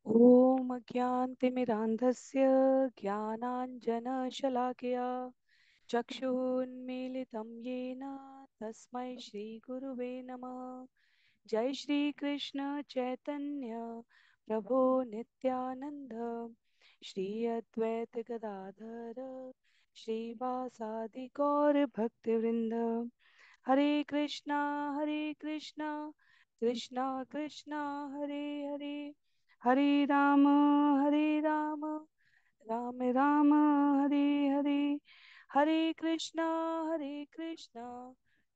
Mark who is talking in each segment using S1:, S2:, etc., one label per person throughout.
S1: ॐ अज्ञानतिमिरान्धस्य ज्ञानाञ्जनशलाकया चक्षुरुन्मीलितं येन तस्मै श्रीगुरुवे नमः। जय श्री कृष्ण चैतन्य प्रभो नित्यानंद श्री अद्वैत गदाधर श्रीवासादि गौर भक्तवृंद। हरे कृष्णा कृष्णा कृष्णा हरे हरे, हरे राम राम राम हरे हरे। हरे कृष्णा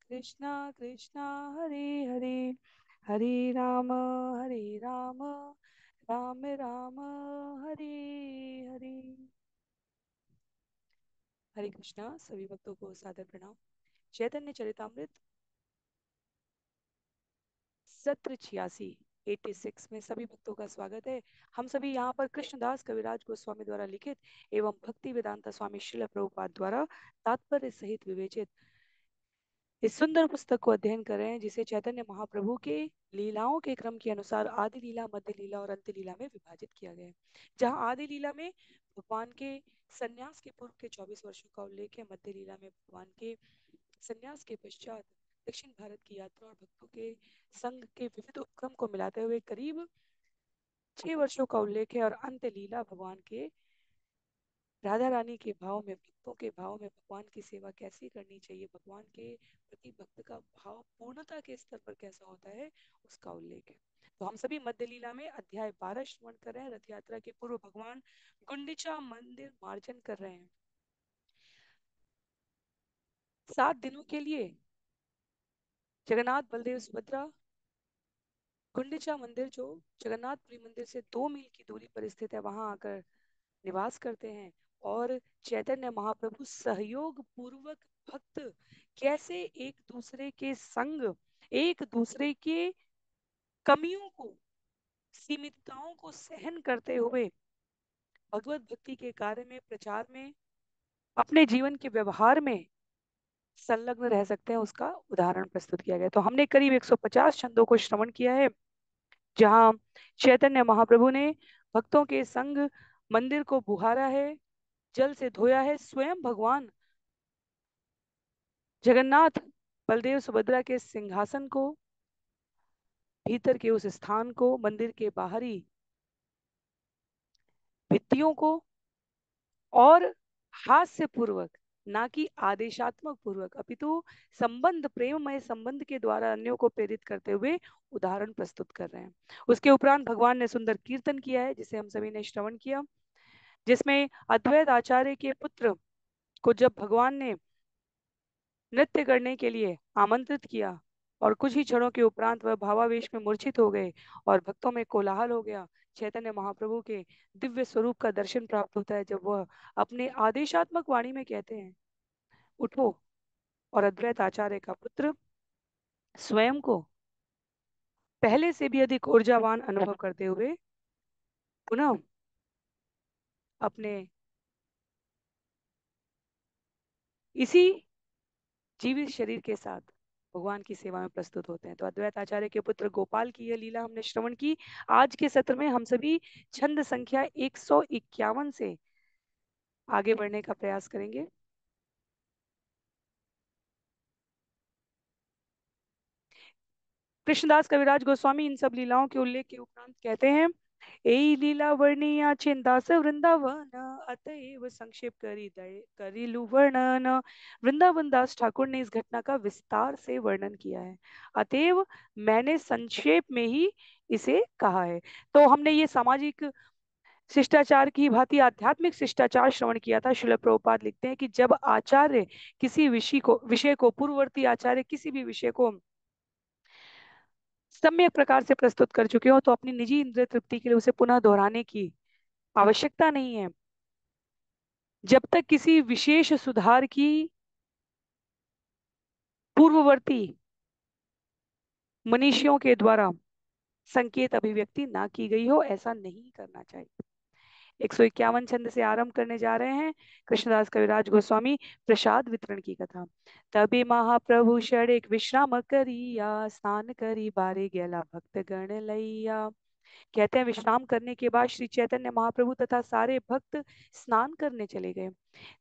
S1: कृष्णा कृष्णा हरे हरे, हरे राम राम राम हरे हरे। हरे कृष्णा। सभी भक्तों को सादर प्रणाम। चैतन्य चरितामृत सत्र 86 86 में सभी भक्तों का स्वागत है। हम सभी यहाँ पर कृष्णदास कविराज गोस्वामी द्वारा लिखित एवं भक्ति वेदांता स्वामी श्रील प्रभुपाद द्वारा तात्पर्य सहित विवेचित इस सुंदर पुस्तक को अध्ययन कर रहे हैं, जिसे चैतन्य महाप्रभु के लीलाओं के क्रम के अनुसार आदि लीला, मध्य लीला और अंत्य लीला में विभाजित किया गया है। जहाँ आदि लीला में भगवान के संन्यास के पूर्व के 24 वर्षों का उल्लेख है, मध्य लीला में भगवान के संन्यास के पश्चात दक्षिण भारत की यात्रा और भक्तों के संघ के विविध उपक्रम को मिलाते हुए करीब 6 वर्षों का उल्लेख है, और अंत्य लीला भगवान के राधा रानी के भाव में, भक्तों के भाव में भगवान की सेवा कैसी करनी चाहिए, भगवान के प्रति भक्त का भाव पूर्णता के स्तर पर कैसा होता है, उसका उल्लेख है। तो हम सभी मध्य लीला में अध्याय 12 श्रवण कर रहे हैं। रथ यात्रा के पूर्व भगवान गुंडीचा मंदिर मार्जन कर रहे हैं। 7 दिनों के लिए जगन्नाथ बलदेव सुभद्रा गुंडीचा मंदिर, जो जगन्नाथपुरी मंदिर से 2 मील की दूरी पर स्थित है, वहां आकर निवास करते हैं। और चैतन्य महाप्रभु सहयोग पूर्वक भक्त कैसे एक दूसरे के संग, एक दूसरे के कमियों को, सीमितताओं को सहन करते हुए भगवत भक्ति के कार्य में, प्रचार में, अपने जीवन के व्यवहार में संलग्न रह सकते हैं, उसका उदाहरण प्रस्तुत किया गया। तो हमने करीब 150 छंदों को श्रवण किया है, जहां चैतन्य महाप्रभु ने भक्तों के संग मंदिर को बुहारा है, जल से धोया है। स्वयं भगवान जगन्नाथ बलदेव सुभद्रा के सिंहासन को, भीतर के उस स्थान को, मंदिर के बाहरी भित्तियों को, और हास्य पूर्वक, ना कि आदेशात्मक पूर्वक, अपितु संबंध, प्रेममय संबंध के द्वारा अन्यों को प्रेरित करते हुए उदाहरण प्रस्तुत कर रहे हैं। उसके उपरांत भगवान ने सुंदर कीर्तन किया है, जिसे हम सभी ने श्रवण किया, जिसमें अद्वैत आचार्य के पुत्र को जब भगवान ने नृत्य करने के लिए आमंत्रित किया, और कुछ ही क्षणों के उपरांत वह भावावेश में मूर्छित हो गए और भक्तों में कोलाहल हो गया। चैतन्य महाप्रभु के दिव्य स्वरूप का दर्शन प्राप्त होता है, जब वह अपने आदेशात्मक वाणी में कहते हैं, उठो। और अद्वैत आचार्य का पुत्र स्वयं को पहले से भी अधिक ऊर्जावान अनुभव करते हुए पुनः अपने इसी जीवित शरीर के साथ भगवान की सेवा में प्रस्तुत होते हैं। तो अद्वैत आचार्य के पुत्र गोपाल की यह लीला हमने श्रवण की। आज के सत्र में हम सभी छंद संख्या 151 से आगे बढ़ने का प्रयास करेंगे। कृष्णदास कविराज गोस्वामी इन सब लीलाओं के उल्लेख के उपरांत कहते हैं, एई लीला वर्णिया चिंदास वृंदावन, अतएव संक्षेप करिलु वर्णन। वृंदावन दास ठाकुर ने इस घटना का विस्तार से वर्णन किया है, अतएव मैंने संक्षेप में ही इसे कहा है। तो हमने ये सामाजिक शिष्टाचार की भांति आध्यात्मिक शिष्टाचार श्रवण किया था। श्रील प्रभुपाद लिखते हैं कि जब आचार्य किसी विषय को पूर्ववर्ती आचार्य किसी भी विषय को सम्यक प्रकार से प्रस्तुत कर चुके हो, तो अपनी निजी इंद्रिय तृप्ति के लिए उसे पुनः दोहराने की आवश्यकता नहीं है, जब तक किसी विशेष सुधार की पूर्ववर्ती मनीषियों के द्वारा संकेत अभिव्यक्ति ना की गई हो, ऐसा नहीं करना चाहिए। 151 छंद से आरंभ करने जा रहे हैं। कृष्णदास कविराज गोस्वामी प्रसाद वितरण की कथा। तबे महाप्रभु षड़िक विश्राम करिया, स्नान करी बारे गेला भक्त गण लैया। कहते हैं विश्राम करने के बाद श्री चैतन्य महाप्रभु तथा सारे भक्त स्नान करने चले गए।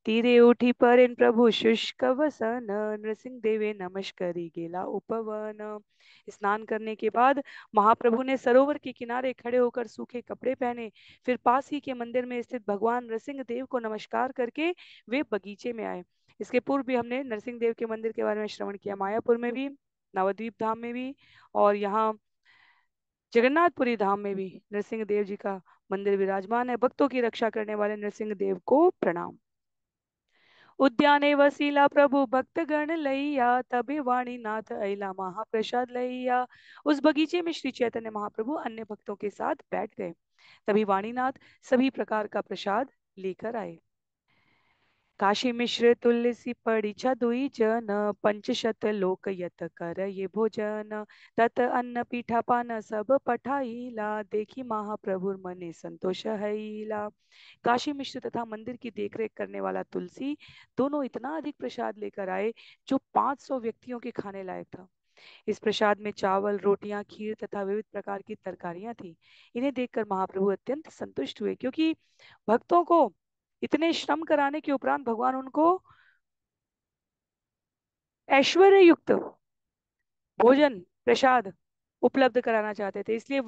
S1: तीरे उठी पर इन प्रभु शुष्क वसन, नृसिंह देवे नमस्करी गेला उपवन। स्नान करने के बाद महाप्रभु ने सरोवर के किनारे खड़े होकर सूखे कपड़े पहने। फिर पास ही के मंदिर में स्थित भगवान नरसिंह देव को नमस्कार करके वे बगीचे में आए। इसके पूर्व भी हमने नरसिंह देव के मंदिर के बारे में श्रवण किया, मायापुर में भी, नवद्वीप धाम में भी, और यहाँ जगन्नाथपुरी धाम में भी नरसिंह देव जी का मंदिर विराजमान है। भक्तों की रक्षा करने वाले नरसिंह देव को प्रणाम। उद्याने वसीला प्रभु भक्त गण लैया, तबे वाणी नाथ अला महाप्रसाद लैया। उस बगीचे में श्री चैतन्य महाप्रभु अन्य भक्तों के साथ बैठ गए। तभी वाणीनाथ सभी प्रकार का प्रसाद लेकर आए। काशी मिश्र तुलसी परीक्षा दुई जन, पंचशत लोक यत कर ये भोजन। तत अन्न पीठा पान सब पठाईला, देखी महाप्रभु मने संतोष हईला। काशी मिश्र तथा मंदिर की देखरेख करने वाला तुलसी दोनों इतना अधिक प्रसाद लेकर आए जो 500 व्यक्तियों के खाने लायक था। इस प्रसाद में चावल, रोटियां, खीर तथा विविध प्रकार की तरकारियां थी। इन्हें देखकर महाप्रभु अत्यंत संतुष्ट हुए, क्योंकि भक्तों को इतने श्रम कराने के उपरांत भगवान उनको ऐश्वर्य युक्त भोजन, प्रसाद उपलब्ध कराना चाहते थे। इसलिए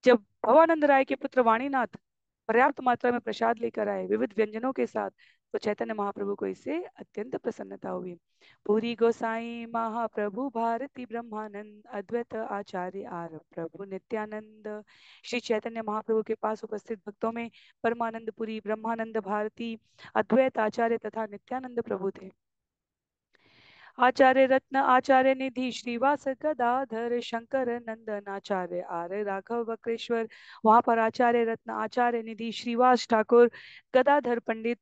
S1: जब भवानंद राय के पुत्र वाणीनाथ पर्याप्त मात्रा में प्रसाद लेकर आए विविध व्यंजनों के साथ, तो चैतन्य महाप्रभु को इससे अत्यंत प्रसन्नता हुई। पूरी गोसाई महाप्रभु भारती ब्रह्मानंद अद्वैत आचार्य आर प्रभु नित्यानंद। श्री चैतन्य महाप्रभु के पास उपस्थित भक्तों में परमानंद पुरी, ब्रह्मानंद भारती, अद्वैत आचार्य तथा नित्यानंद प्रभु थे। आचार्य रत्न, आचार्य निधि, श्रीवास गदाधर, शंकर नंदन, आचार्य आर्य राघव वक्रेश्वर। वहां पर आचार्य रत्न, आचार्य निधि, श्रीवास ठाकुर, गदाधर पंडित,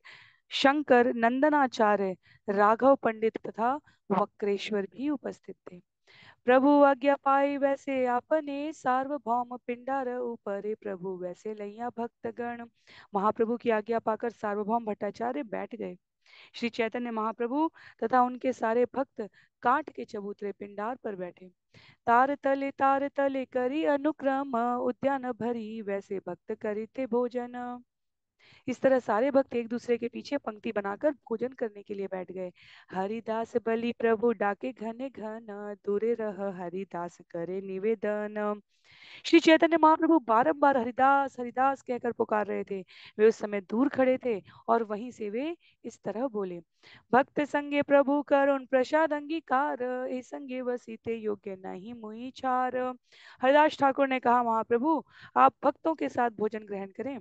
S1: शंकर नंदनाचार्य, राघव पंडित तथा वक्रेश्वर भी उपस्थित थे। प्रभु आज्ञा पाई वैसे आपने, सार्वभौम पिंडार ऊपरे प्रभु वैसे लैया भक्तगण। महाप्रभु की आज्ञा पाकर सार्वभौम भट्टाचार्य बैठ गए। श्री चैतन्य महाप्रभु तथा उनके सारे भक्त काठ के चबूतरे पिंडार पर बैठे। तार तले करी अनुक्रम, उद्यान भरी वैसे भक्त करीते भोजन। इस तरह सारे भक्त एक दूसरे के पीछे पंक्ति बनाकर भोजन करने के लिए बैठ गए। हरिदास बलि प्रभु डाके घने घन, दूरे रह हरिदास करे निवेदन। श्री चैतन्य महाप्रभु बारंबार हरिदास हरिदास कहकर पुकार रहे थे। वे उस समय दूर खड़े थे और वहीं से वे इस तरह बोले, भक्त संगे प्रभु करुण प्रसाद अंगीकार, ए संगे वसीते योग्य नहीं मुई छार। हरिदास ठाकुर ने कहा, महाप्रभु आप भक्तों के साथ भोजन ग्रहण करें,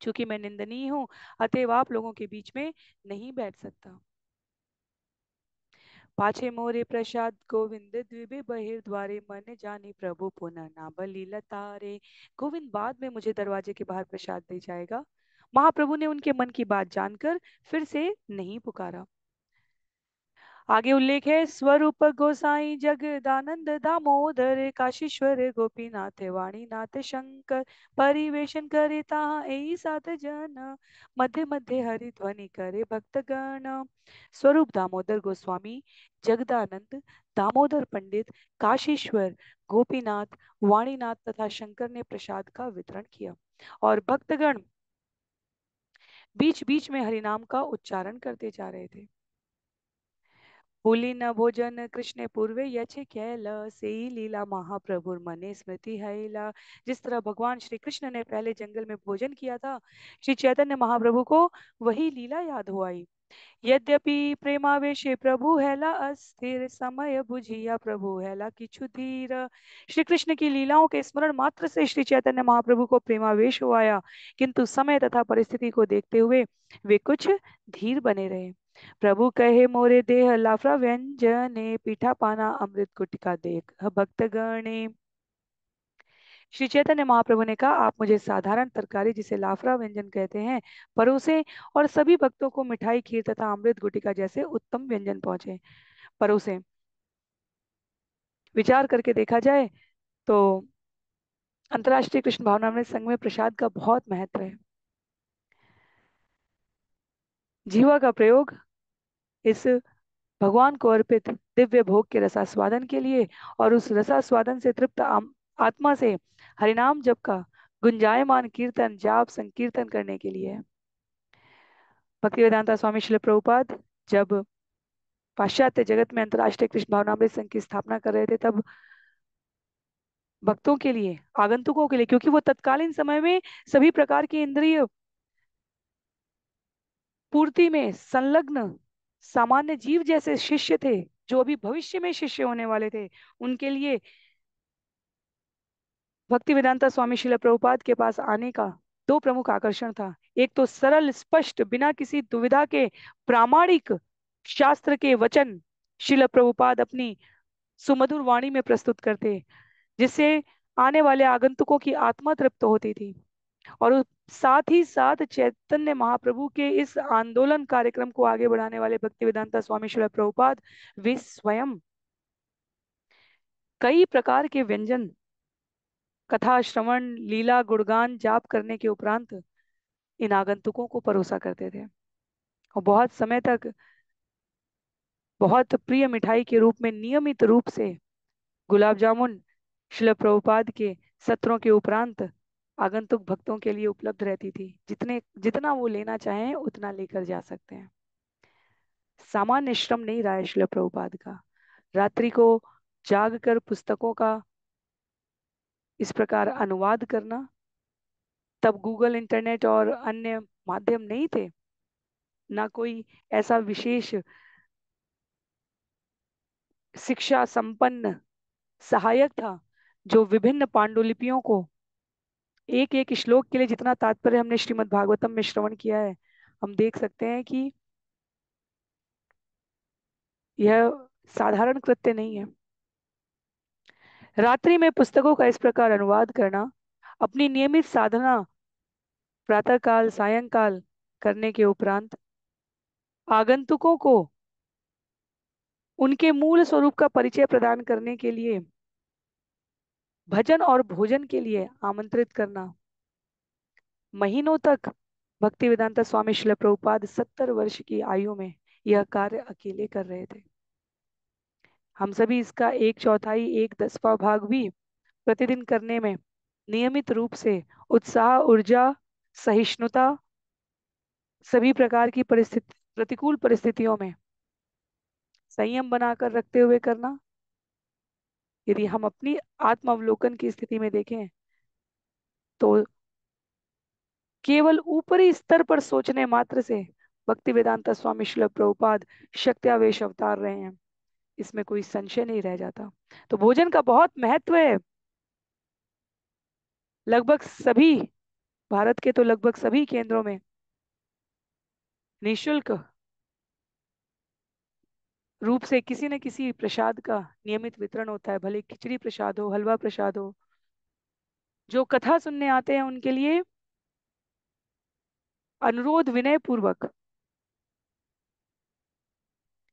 S1: चूंकि मैं निंदनीय हूँ अतएव आप लोगों के बीच में नहीं बैठ सकता। पाछे मोरे प्रसाद गोविंद द्विबे बहिर द्वारे, मन जानी प्रभु पुनः ना बलि लतारे। गोविंद बाद में मुझे दरवाजे के बाहर प्रसाद दे जाएगा। महाप्रभु ने उनके मन की बात जानकर फिर से नहीं पुकारा। आगे उल्लेख है, स्वरूप गोसाई जगदानंद दामोदर, काशीश्वर गोपीनाथ वाणीनाथ शंकर, परिवेशन करे ताहा एई सात जन, मध्य मध्य हरि ध्वनि करे भक्तगण। स्वरूप दामोदर गोस्वामी, जगदानंद, दामोदर पंडित, काशीश्वर, गोपीनाथ, वाणीनाथ तथा शंकर ने प्रसाद का वितरण किया और भक्तगण बीच बीच में हरिनाम का उच्चारण करते जा रहे थे। भूली न भोजन कृष्ण पूर्वे यचे कैल, सेई लीला महाप्रभु मने स्मृति हैला। जिस तरह भगवान श्री कृष्ण ने पहले जंगल में भोजन किया था, श्री चैतन्य महाप्रभु को वही लीला याद हो आई। यद्यपि प्रेमावेशे प्रभु हैला अस्थिर, समय बुझिया प्रभु हैला किछु धीर। श्री कृष्ण की लीलाओं के स्मरण मात्र से श्री चैतन्य महाप्रभु को प्रेमावेश हो आया, किंतु समय तथा परिस्थिति को देखते हुए वे कुछ धीर बने रहे। प्रभु कहे, मोरे देह लाफरा व्यंजने, पीठा पाना अमृत गुटिका देख भक्तगणे। श्री चैतन्य महाप्रभु ने कहा, आप मुझे साधारण तरकारी जिसे लाफरा व्यंजन कहते हैं परोसे, और सभी भक्तों को मिठाई, खीर तथा अमृत गुटिका जैसे उत्तम व्यंजन पहुंचे परोसे। विचार करके देखा जाए तो अंतर्राष्ट्रीय कृष्ण भावनामृत संघ में प्रसाद का बहुत महत्व है। जीवा का प्रयोग इस भगवान को अर्पित दिव्य भोग के रसास्वादन के लिए, और उस रसास्वादन से तृप्त आत्मा से हरिनाम जप का गुंजायमान कीर्तन जाप संकीर्तन करने के लिए। भक्ति वेदांता स्वामी श्रील प्रभुपाद जब पाश्चात्य जगत में अंतर्राष्ट्रीय कृष्ण भावनामृत संघ की स्थापना कर रहे थे, तब भक्तों के लिए, आगंतुकों के लिए, क्योंकि वो तत्कालीन समय में सभी प्रकार की इंद्रिय पूर्ति में संलग्न सामान्य जीव जैसे शिष्य थे, जो अभी भविष्य में शिष्य होने वाले थे, उनके लिए भक्ति वेदांता स्वामी श्रील प्रभुपाद के पास आने का दो प्रमुख आकर्षण था। एक तो सरल स्पष्ट बिना किसी दुविधा के प्रामाणिक शास्त्र के वचन श्रील प्रभुपाद अपनी सुमधुर वाणी में प्रस्तुत करते, जिससे आने वाले आगंतुकों की आत्मा तृप्त होती थी। और साथ ही साथ चैतन्य महाप्रभु के इस आंदोलन कार्यक्रम को आगे बढ़ाने वाले भक्ति वेदांता स्वामी श्रील प्रभुपाद वे स्वयं कई प्रकार के व्यंजन कथा श्रवण लीला गुणगान जाप करने के उपरांत इन आगंतुकों को परोसा करते थे, और बहुत समय तक बहुत प्रिय मिठाई के रूप में नियमित रूप से गुलाब जामुन शिल प्रभुपाद के सत्रों के उपरांत आगंतुक भक्तों के लिए उपलब्ध रहती थी। जितने जितना वो लेना चाहें उतना लेकर जा सकते हैं। सामान्य श्रम नहीं रहा है शिल प्रभुपाद का। रात्रि को जाग कर पुस्तकों का इस प्रकार अनुवाद करना, तब गूगल इंटरनेट और अन्य माध्यम नहीं थे, ना कोई ऐसा विशेष शिक्षा संपन्न सहायक था जो विभिन्न पांडुलिपियों को एक एक श्लोक के लिए जितना तात्पर्य हमने श्रीमद् भागवतम में श्रवण किया है, हम देख सकते हैं कि यह साधारण कृत्य नहीं है। रात्रि में पुस्तकों का इस प्रकार अनुवाद करना अपनी नियमित साधना प्रातः काल सायंकाल करने के उपरांत आगंतुकों को उनके मूल स्वरूप का परिचय प्रदान करने के लिए भजन और भोजन के लिए आमंत्रित करना। महीनों तक भक्ति वेदांता स्वामी श्रील प्रभुपाद 70 वर्ष की आयु में यह कार्य अकेले कर रहे थे। हम सभी इसका एक चौथाई एक दसवां भाग भी प्रतिदिन करने में नियमित रूप से उत्साह ऊर्जा सहिष्णुता सभी प्रकार की परिस्थिति प्रतिकूल परिस्थितियों में संयम बनाकर रखते हुए करना। यदि हम अपनी आत्मावलोकन की स्थिति में देखें तो केवल ऊपरी स्तर पर सोचने मात्र से भक्ति वेदांता स्वामी श्रील प्रभुपाद शक्त्यावेश अवतार रहे हैं, इसमें कोई संशय नहीं रह जाता। तो भोजन का बहुत महत्व है। लगभग सभी भारत के तो लगभग सभी केंद्रों में निशुल्क रूप से किसी न किसी प्रसाद का नियमित वितरण होता है, भले खिचड़ी प्रसाद हो हलवा प्रसाद हो। जो कथा सुनने आते हैं उनके लिए अनुरोध विनय पूर्वक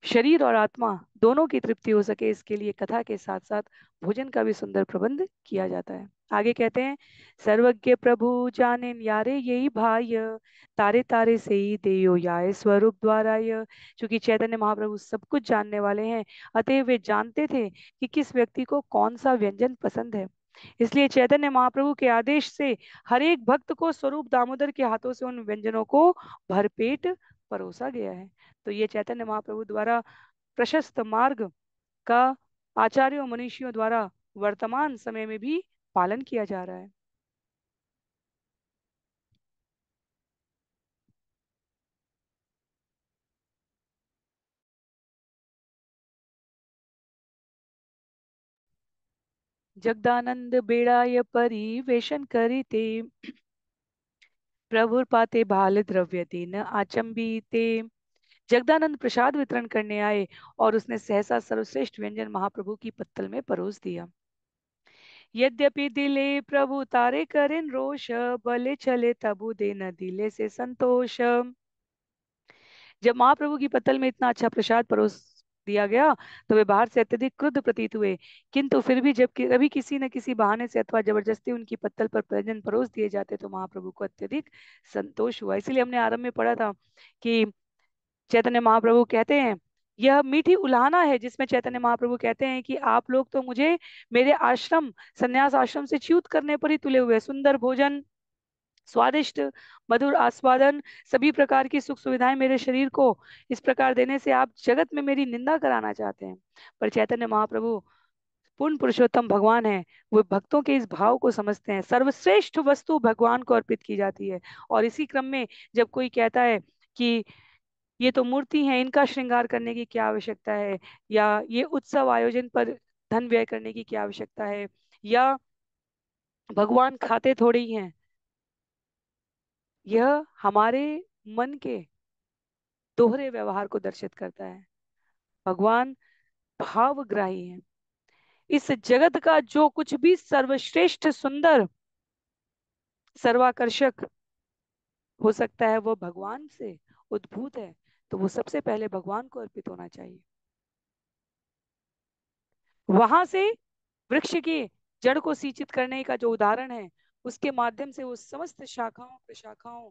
S1: शरीर और आत्मा दोनों की तृप्ति हो सके, इसके लिए कथा के साथ साथ भोजन का भी सुंदर प्रबंध किया जाता है। आगे कहते हैं, सर्वज्ञ प्रभु जाने यारे यही भाय तारे तारे से ही देयो याय स्वरूप द्वारा। क्योंकि चैतन्य महाप्रभु सब कुछ जानने वाले हैं, अतः वे जानते थे कि किस व्यक्ति को कौन सा व्यंजन पसंद है। इसलिए चैतन्य महाप्रभु के आदेश से हर एक भक्त को स्वरूप दामोदर के हाथों से उन व्यंजनों को भरपेट परोसा गया है। तो ये चैतन्य महाप्रभु द्वारा प्रशस्त मार्ग का आचार्यों मनीषियों द्वारा वर्तमान समय में भी पालन किया जा रहा है। जगदानंद बेड़ाय परिवेशन करिते प्रभुर पाते भाल द्रव्य दिन आचंबिते। जगदानंद प्रसाद वितरण करने आए और उसने सहसा सर्वश्रेष्ठ व्यंजन महाप्रभु की पत्तल में परोस दिया। यद्यपि दिले प्रभु तारे करें रोष भले चले तबु दे न दिले से संतोष। जब महाप्रभु की पत्तल में इतना अच्छा प्रसाद परोस दिया गया तो वे बाहर से अत्यधिक क्रुद्ध प्रतीत हुए, किंतु फिर भी जब कभी किसी न किसी बहाने से अथवा जबरदस्ती उनकी पत्तल पर व्यंजन परोस दिए जाते तो महाप्रभु को अत्यधिक संतोष हुआ। इसीलिए हमने आरंभ में पढ़ा था कि चैतन्य महाप्रभु कहते हैं यह मीठी उलाहना है जिसमें चैतन्य महाप्रभु कहते हैं कि आप लोग तो मुझे मेरे आश्रम, संन्यास आश्रम से च्युत करने पर ही तुले हुए हैं। सुंदर भोजन, स्वादिष्ट मधुर आस्वादन, सभी प्रकार की सुख सुविधाएं मेरे शरीर को इस प्रकार देने से आप जगत में मेरी निंदा कराना चाहते हैं। पर चैतन्य महाप्रभु पूर्ण पुरुषोत्तम भगवान है, वो भक्तों के इस भाव को समझते हैं। सर्वश्रेष्ठ वस्तु भगवान को अर्पित की जाती है। और इसी क्रम में जब कोई कहता है कि ये तो मूर्ति है, इनका श्रृंगार करने की क्या आवश्यकता है, या ये उत्सव आयोजन पर धन व्यय करने की क्या आवश्यकता है, या भगवान खाते थोड़ी ही हैं, यह हमारे मन के दोहरे व्यवहार को दर्शित करता है। भगवान भावग्राही है। इस जगत का जो कुछ भी सर्वश्रेष्ठ, सुंदर, सर्वाकर्षक हो सकता है वो भगवान से उद्भूत है, तो वो सबसे पहले भगवान को अर्पित होना चाहिए। वहां से वृक्ष की जड़ को सिंचित करने का जो उदाहरण है, उसके माध्यम से वो समस्त शाखाओं प्रशाखाओं,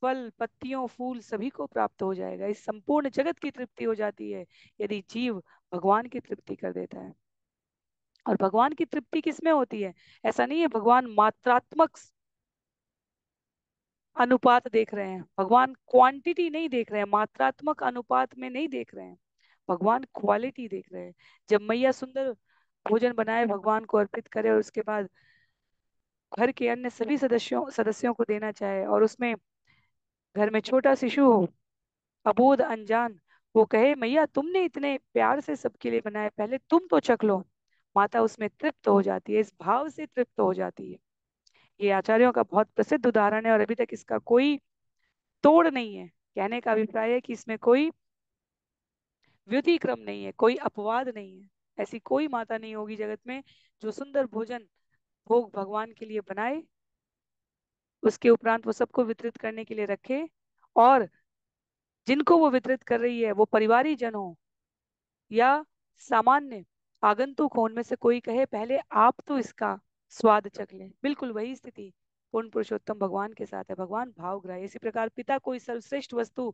S1: फल पत्तियों फूल सभी को प्राप्त हो जाएगा। इस संपूर्ण जगत की तृप्ति हो जाती है यदि जीव भगवान की तृप्ति कर देता है। और भगवान की तृप्ति किसमें होती है? ऐसा नहीं है भगवान मात्रात्मक अनुपात देख रहे हैं, भगवान क्वांटिटी नहीं देख रहे हैं, मात्रात्मक अनुपात में नहीं देख रहे हैं, भगवान क्वालिटी देख रहे हैं। जब मैया सुंदर भोजन बनाए, भगवान को अर्पित करे और उसके बाद घर के अन्य सभी सदस्यों सदस्यों को देना चाहे, और उसमें घर में छोटा शिशु हो, अबोध अनजान, वो कहे मैया तुमने इतने प्यार से सबके लिए बनाया, पहले तुम तो चख लो, माता उसमें तृप्त हो जाती है, इस भाव से तृप्त हो जाती है। ये आचार्यों का बहुत प्रसिद्ध उदाहरण है और अभी तक इसका कोई तोड़ नहीं है। कहने का अभिप्राय है कि इसमें कोई व्यतिक्रम नहीं है, कोई अपवाद नहीं है। ऐसी कोई माता नहीं होगी जगत में जो सुंदर भोजन भोग भगवान के लिए बनाए, उसके उपरांत वो सबको वितरित करने के लिए रखे, और जिनको वो वितरित कर रही है वो परिवारी जन हो या सामान्य आगंतुक हो, उनमें से कोई कहे पहले आप तो इसका स्वाद चख लें। बिल्कुल वही स्थिति पूर्ण पुरुषोत्तम भगवान के साथ है। भगवान भावग्राही। इसी प्रकार पिता कोई सर्वश्रेष्ठ वस्तु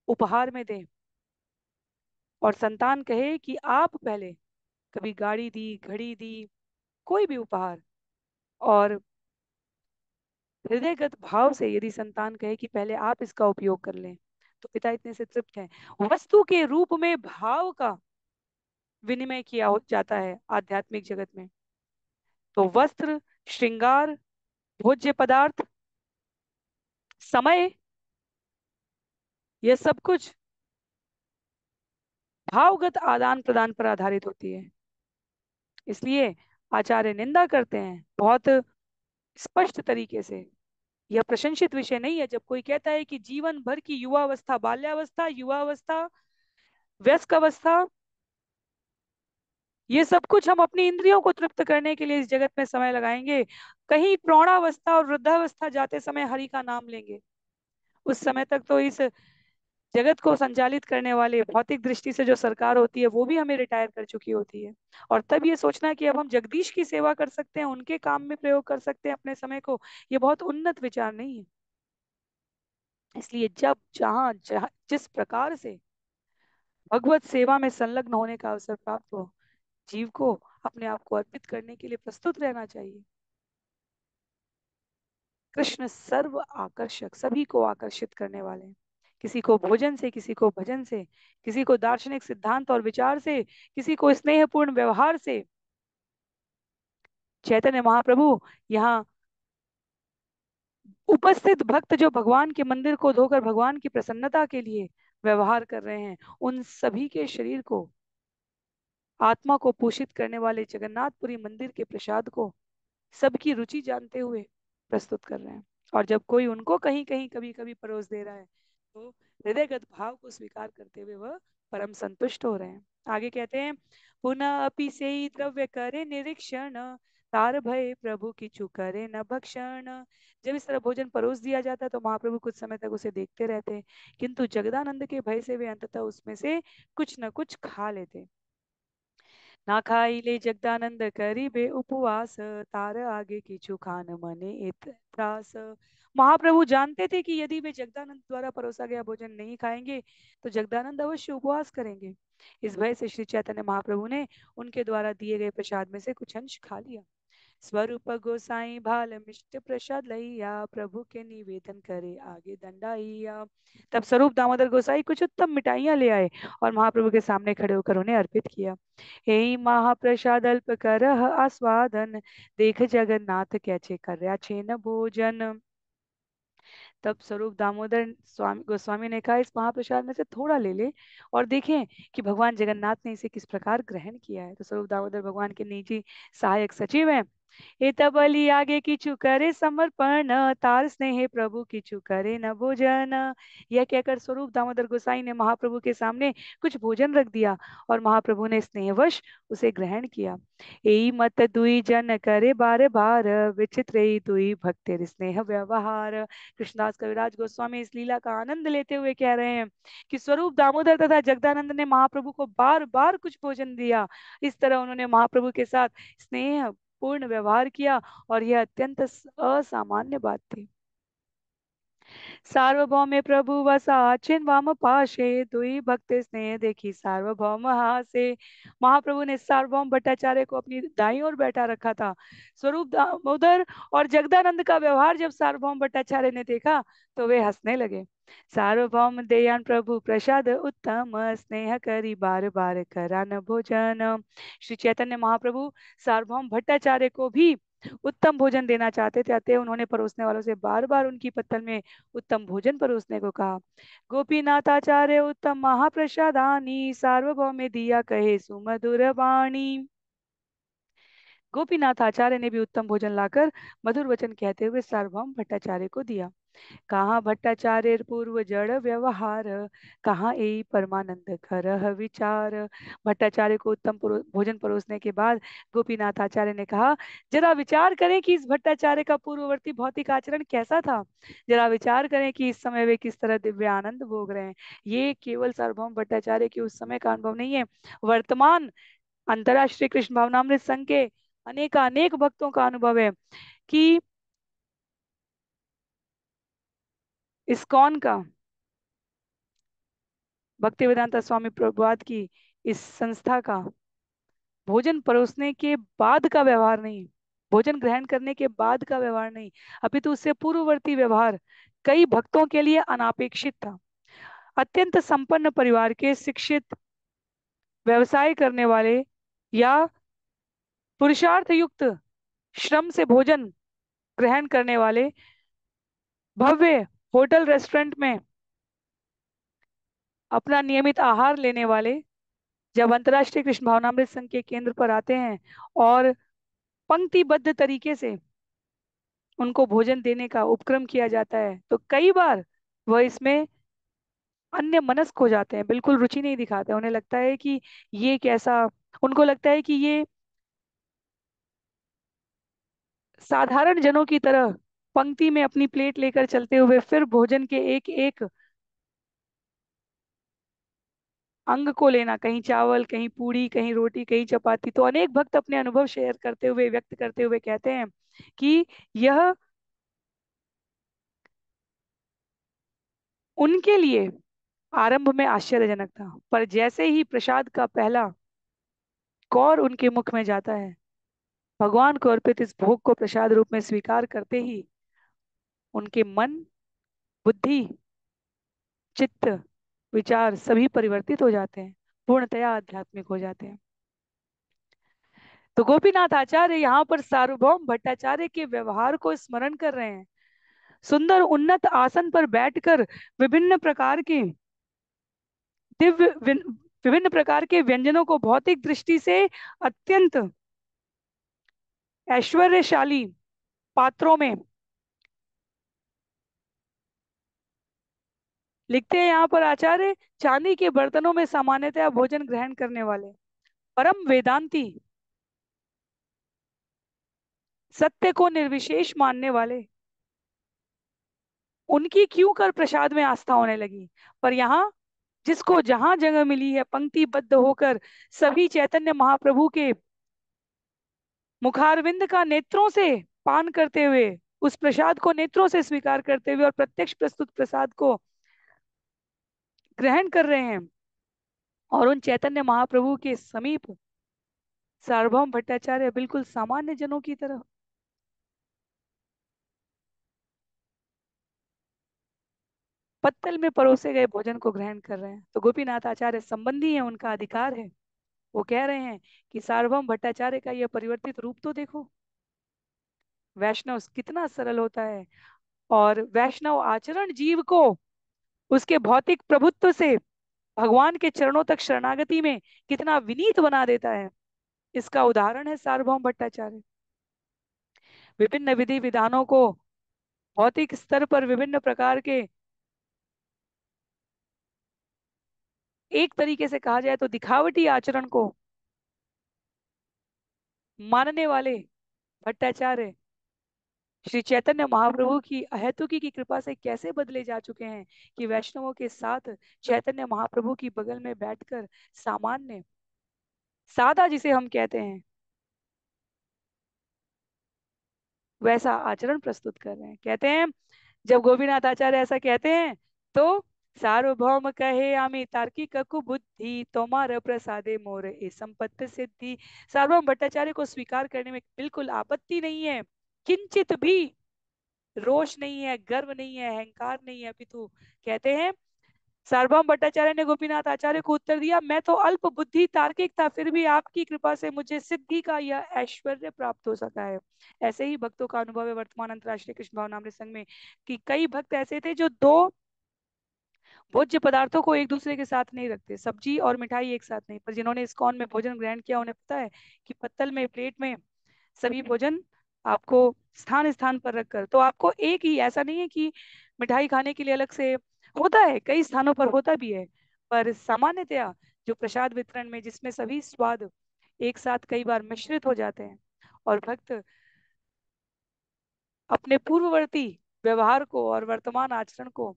S1: उपहार में दे और संतान कहे कि आप पहले, कभी गाड़ी दी, घड़ी दी, कोई भी उपहार, और हृदयगत भाव से यदि संतान कहे कि पहले आप इसका उपयोग कर लें, तो पिता इतने से तृप्त हैं। वस्तु के रूप में भाव का विनिमय किया हो जाता है आध्यात्मिक जगत में। तो वस्त्र, श्रृंगार, भोज्य पदार्थ, समय, यह सब कुछ भावगत आदान प्रदान पर आधारित होती है। इसलिए आचार्य निंदा करते हैं बहुत स्पष्ट तरीके से। यह प्रशंसित विषय नहीं है जब कोई कहता है कि जीवन भर की युवावस्था, बाल्यावस्था, युवावस्था, वयस्क अवस्था, ये सब कुछ हम अपनी इंद्रियों को तृप्त करने के लिए इस जगत में समय लगाएंगे, कहीं प्रौढ़ावस्था और वृद्धावस्था जाते समय हरि का नाम लेंगे। उस समय तक तो इस जगत को संचालित करने वाले भौतिक दृष्टि से जो सरकार होती है वो भी हमें रिटायर कर चुकी होती है। और तब ये सोचना कि अब हम जगदीश की सेवा कर सकते हैं, उनके काम में प्रयोग कर सकते हैं अपने समय को, ये बहुत उन्नत विचार नहीं है। इसलिए जब जहां जहाँ जिस प्रकार से भगवत सेवा में संलग्न होने का अवसर प्राप्त हो, जीव को अपने आप को अर्पित करने के लिए प्रस्तुत रहना चाहिए। कृष्ण सर्व आकर्षक, सभी को आकर्षित करने वाले हैं। किसी को भोजन से, किसी को भजन से, किसी को दार्शनिक सिद्धांत और विचार से, किसी को स्नेहपूर्ण व्यवहार से। चैतन्य महाप्रभु यहाँ उपस्थित भक्त जो भगवान के मंदिर को धोकर भगवान की प्रसन्नता के लिए व्यवहार कर रहे हैं, उन सभी के शरीर को, आत्मा को पोषित करने वाले जगन्नाथपुरी मंदिर के प्रसाद को सबकी रुचि जानते हुए प्रस्तुत कर रहे हैं। और जब कोई उनको कहीं कहीं कभी कभी परोस दे रहा है, तो हृदयगत भाव को स्वीकार करते हुए वह परम संतुष्ट हो रहे हैं। आगे कहते हैं, पुनः अपि से द्रव्य करे निरीक्षण, तार भय प्रभु किचु करे न भक्षण। जब इस तरह भोजन परोस दिया जाता है तो महाप्रभु कुछ समय तक उसे देखते रहते हैं, किंतु जगदानंद के भय से वे अंततः उसमें से कुछ न कुछ खा लेते। ना खाई ले जगदानंद करी बे उपवास, तार आगे किछु खान मने इत त्रास। महाप्रभु जानते थे कि यदि वे जगदानंद द्वारा परोसा गया भोजन नहीं खाएंगे तो जगदानंद अवश्य उपवास करेंगे। इस भय से श्री चैतन्य महाप्रभु ने उनके द्वारा दिए गए प्रसाद में से कुछ अंश खा लिया। स्वरूप गोसाई भाल मिष्ट प्रसाद लैया, प्रभु के निवेदन करे आगे दंडाइया। तब स्वरूप दामोदर गोसाई कुछ उत्तम मिठाइयां ले आए और महाप्रभु के सामने खड़े होकर उन्हें अर्पित किया। हे महाप्रसाद अल्प करह आस्वादन, देख जगन्नाथ कैचे कर्या छेन भोजन। तब स्वरूप दामोदर स्वामी गोस्वामी ने कहा, इस महाप्रसाद में से थोड़ा ले ले और देखें कि भगवान जगन्नाथ ने इसे किस प्रकार ग्रहण किया है। तो स्वरूप दामोदर भगवान के निजी सहायक सचिव हैं। एत बलि आगे किछु करे समर्पण, तार स्नेह प्रभु किछु करे न भोजन। यह कहकर स्वरूप दामोदर गोसाई ने महाप्रभु के सामने कुछ भोजन रख दिया और महाप्रभु ने स्नेहवश उसे ग्रहण किया। एई मत दुई जन करे बार बार, विचित्र दुई भक्तिर स्नेह व्यवहार। कृष्णदास कविराज गोस्वामी इस लीला का आनंद लेते हुए कह रहे हैं कि स्वरूप दामोदर तथा जगदानंद ने महाप्रभु को बार बार कुछ भोजन दिया। इस तरह उन्होंने महाप्रभु के साथ स्नेह पूर्ण व्यवहार किया और यह अत्यंत असामान्य बात थी। सार्वभौमे प्रभु वसा छिन वाम पाशे, दुई भक्त स्नेह देखी सार्वभौम हासे। महाप्रभु ने सार्वभौम भट्टाचार्य को अपनी दाईं ओर बैठा रखा था। स्वरूप दामोदर और जगदानंद का व्यवहार जब सार्वभौम भट्टाचार्य ने देखा तो वे हंसने लगे। सार्वभौम दयान प्रभु प्रसाद उत्तम, स्नेह करी बार बार करा न भोजन। श्री चैतन्य महाप्रभु सार्वभौम भट्टाचार्य को भी उत्तम भोजन देना चाहते थे, अतः उन्होंने परोसने वालों से बार बार उनकी पत्तल में उत्तम भोजन परोसने को कहा। गोपीनाथ आचार्य उत्तम महाप्रसादानी, सार्वभौम दिया कहे सुमधुर वाणी। गोपीनाथ आचार्य ने भी उत्तम भोजन लाकर मधुर वचन कहते हुए सार्वभौम भट्टाचार्य को दिया। कहाँ भट्टाचार्य पूर्व जड़ व्यवहार, कहाँ यही परमानंद खरह विचार। भट्टाचार्य को उत्तम भोजन परोसने के बाद गोपीनाथ आचार्य ने कहा, जरा विचार करें कि इस भट्टाचार्य का पूर्ववर्ती भौतिक आचरण कैसा था। जरा विचार करें कि इस समय वे किस तरह दिव्य आनंद भोग रहे हैं। ये केवल सार्वभौम भट्टाचार्य के उस समय का अनुभव नहीं है, वर्तमान अंतर्राष्ट्रीय कृष्ण भावनामृत संघ के अनेक भक्तों का अनुभव है कि इस्कॉन का, भक्ति वेदांता स्वामी प्रभुपाद की इस संस्था का भोजन परोसने के बाद का व्यवहार नहीं, भोजन ग्रहण करने के बाद का व्यवहार नहीं, अपितु उससे पूर्ववर्ती व्यवहार कई भक्तों के लिए अनापेक्षित था। अत्यंत संपन्न परिवार के शिक्षित व्यवसाय करने वाले या पुरुषार्थ युक्त श्रम से भोजन ग्रहण करने वाले, भव्य होटल रेस्टोरेंट में अपना नियमित आहार लेने वाले जब अंतर्राष्ट्रीय कृष्ण भावनामृत संघ के केंद्र पर आते हैं और पंक्तिबद्ध तरीके से उनको भोजन देने का उपक्रम किया जाता है तो कई बार वह इसमें अन्य मनस्क हो जाते हैं, बिल्कुल रुचि नहीं दिखाते। उन्हें लगता है कि ये कैसा, उनको लगता है कि ये साधारण जनों की तरह पंक्ति में अपनी प्लेट लेकर चलते हुए फिर भोजन के एक एक अंग को लेना, कहीं चावल, कहीं पूड़ी, कहीं रोटी, कहीं चपाती। तो अनेक भक्त अपने अनुभव शेयर करते हुए, व्यक्त करते हुए कहते हैं कि यह उनके लिए आरंभ में आश्चर्यजनक था, पर जैसे ही प्रसाद का पहला कौर उनके मुख में जाता है, भगवान को अर्पित इस भोग को प्रसाद रूप में स्वीकार करते ही उनके मन, बुद्धि, चित्त, विचार सभी परिवर्तित हो जाते हैं, पूर्णतया आध्यात्मिक हो जाते हैं। तो गोपीनाथ आचार्य यहाँ पर सार्वभौम भट्टाचार्य के व्यवहार को स्मरण कर रहे हैं। सुंदर उन्नत आसन पर बैठकर विभिन्न प्रकार के दिव्य विभिन्न प्रकार के व्यंजनों को भौतिक दृष्टि से अत्यंत ऐश्वर्यशाली पात्रों में, लिखते हैं यहाँ पर आचार्य, चांदी के बर्तनों में सामान्यतया भोजन ग्रहण करने वाले परम वेदांती, सत्य को निर्विशेष मानने वाले, उनकी क्यों कर प्रसाद में आस्था होने लगी। पर यहाँ जिसको जहां जगह मिली है पंक्तिबद्ध होकर सभी चैतन्य महाप्रभु के मुखारविंद का नेत्रों से पान करते हुए, उस प्रसाद को नेत्रों से स्वीकार करते हुए और प्रत्यक्ष प्रस्तुत प्रसाद को ग्रहण कर रहे हैं, और उन चैतन्य महाप्रभु के समीप सार्वभौम भट्टाचार्य बिल्कुल सामान्य जनों की तरह पत्तल में परोसे गए भोजन को ग्रहण कर रहे हैं। तो गोपीनाथ आचार्य संबंधी है, उनका अधिकार है। वो कह रहे हैं कि सार्वभौम भट्टाचार्य का यह परिवर्तित रूप तो देखो, वैष्णव कितना सरल होता है, और वैष्णव आचरण जीव को उसके भौतिक प्रभुत्व से भगवान के चरणों तक शरणागति में कितना विनीत बना देता है। इसका उदाहरण है सार्वभौम भट्टाचार्य। विभिन्न विधि विधानों को भौतिक स्तर पर विभिन्न प्रकार के, एक तरीके से कहा जाए तो दिखावटी आचरण को मानने वाले भट्टाचार्य श्री चैतन्य महाप्रभु की अहेतुकी की कृपा से कैसे बदले जा चुके हैं कि वैष्णवों के साथ चैतन्य महाप्रभु की बगल में बैठकर सामान्य सादा जिसे हम कहते हैं वैसा आचरण प्रस्तुत कर रहे हैं। कहते हैं, जब गोपीनाथ आचार्य ऐसा कहते हैं तो सार्वभौम कहे आमी तार्किक बुद्धि तोमार प्रसादे मोर ए संपत्ति सिद्धि। सार्वभौम भट्टाचार्य को स्वीकार करने में बिल्कुल आपत्ति नहीं है, किंचित भी रोष नहीं है, गर्व नहीं है, अहंकार नहीं है, अपितु कहते हैं, सार्वभौम भट्टाचार्य ने गोपीनाथ आचार्य को उत्तर दिया, मैं तो अल्प बुद्धि तार्किक था, फिर भी आपकी कृपा से मुझे सिद्धि का यह ऐश्वर्य प्राप्त हो सका है। ऐसे ही भक्तों का अनुभव है वर्तमान अंतर्राष्ट्रीय कृष्ण भावनामृत संघ में, कि कई भक्त ऐसे थे जो दो भोज्य पदार्थों को एक दूसरे के साथ नहीं रखते, सब्जी और मिठाई एक साथ नहीं, पर जिन्होंने इस्कॉन में भोजन ग्रहण किया उन्हें पता है कि पत्तल में प्लेट में सभी भोजन आपको स्थान स्थान पर रखकर, तो आपको एक ही, ऐसा नहीं है कि मिठाई खाने के लिए अलग से होता है, कई स्थानों पर होता भी है, पर सामान्यतया जो प्रसाद वितरण में जिसमें सभी स्वाद एक साथ कई बार मिश्रित हो जाते हैं, और भक्त अपने पूर्ववर्ती व्यवहार को और वर्तमान आचरण को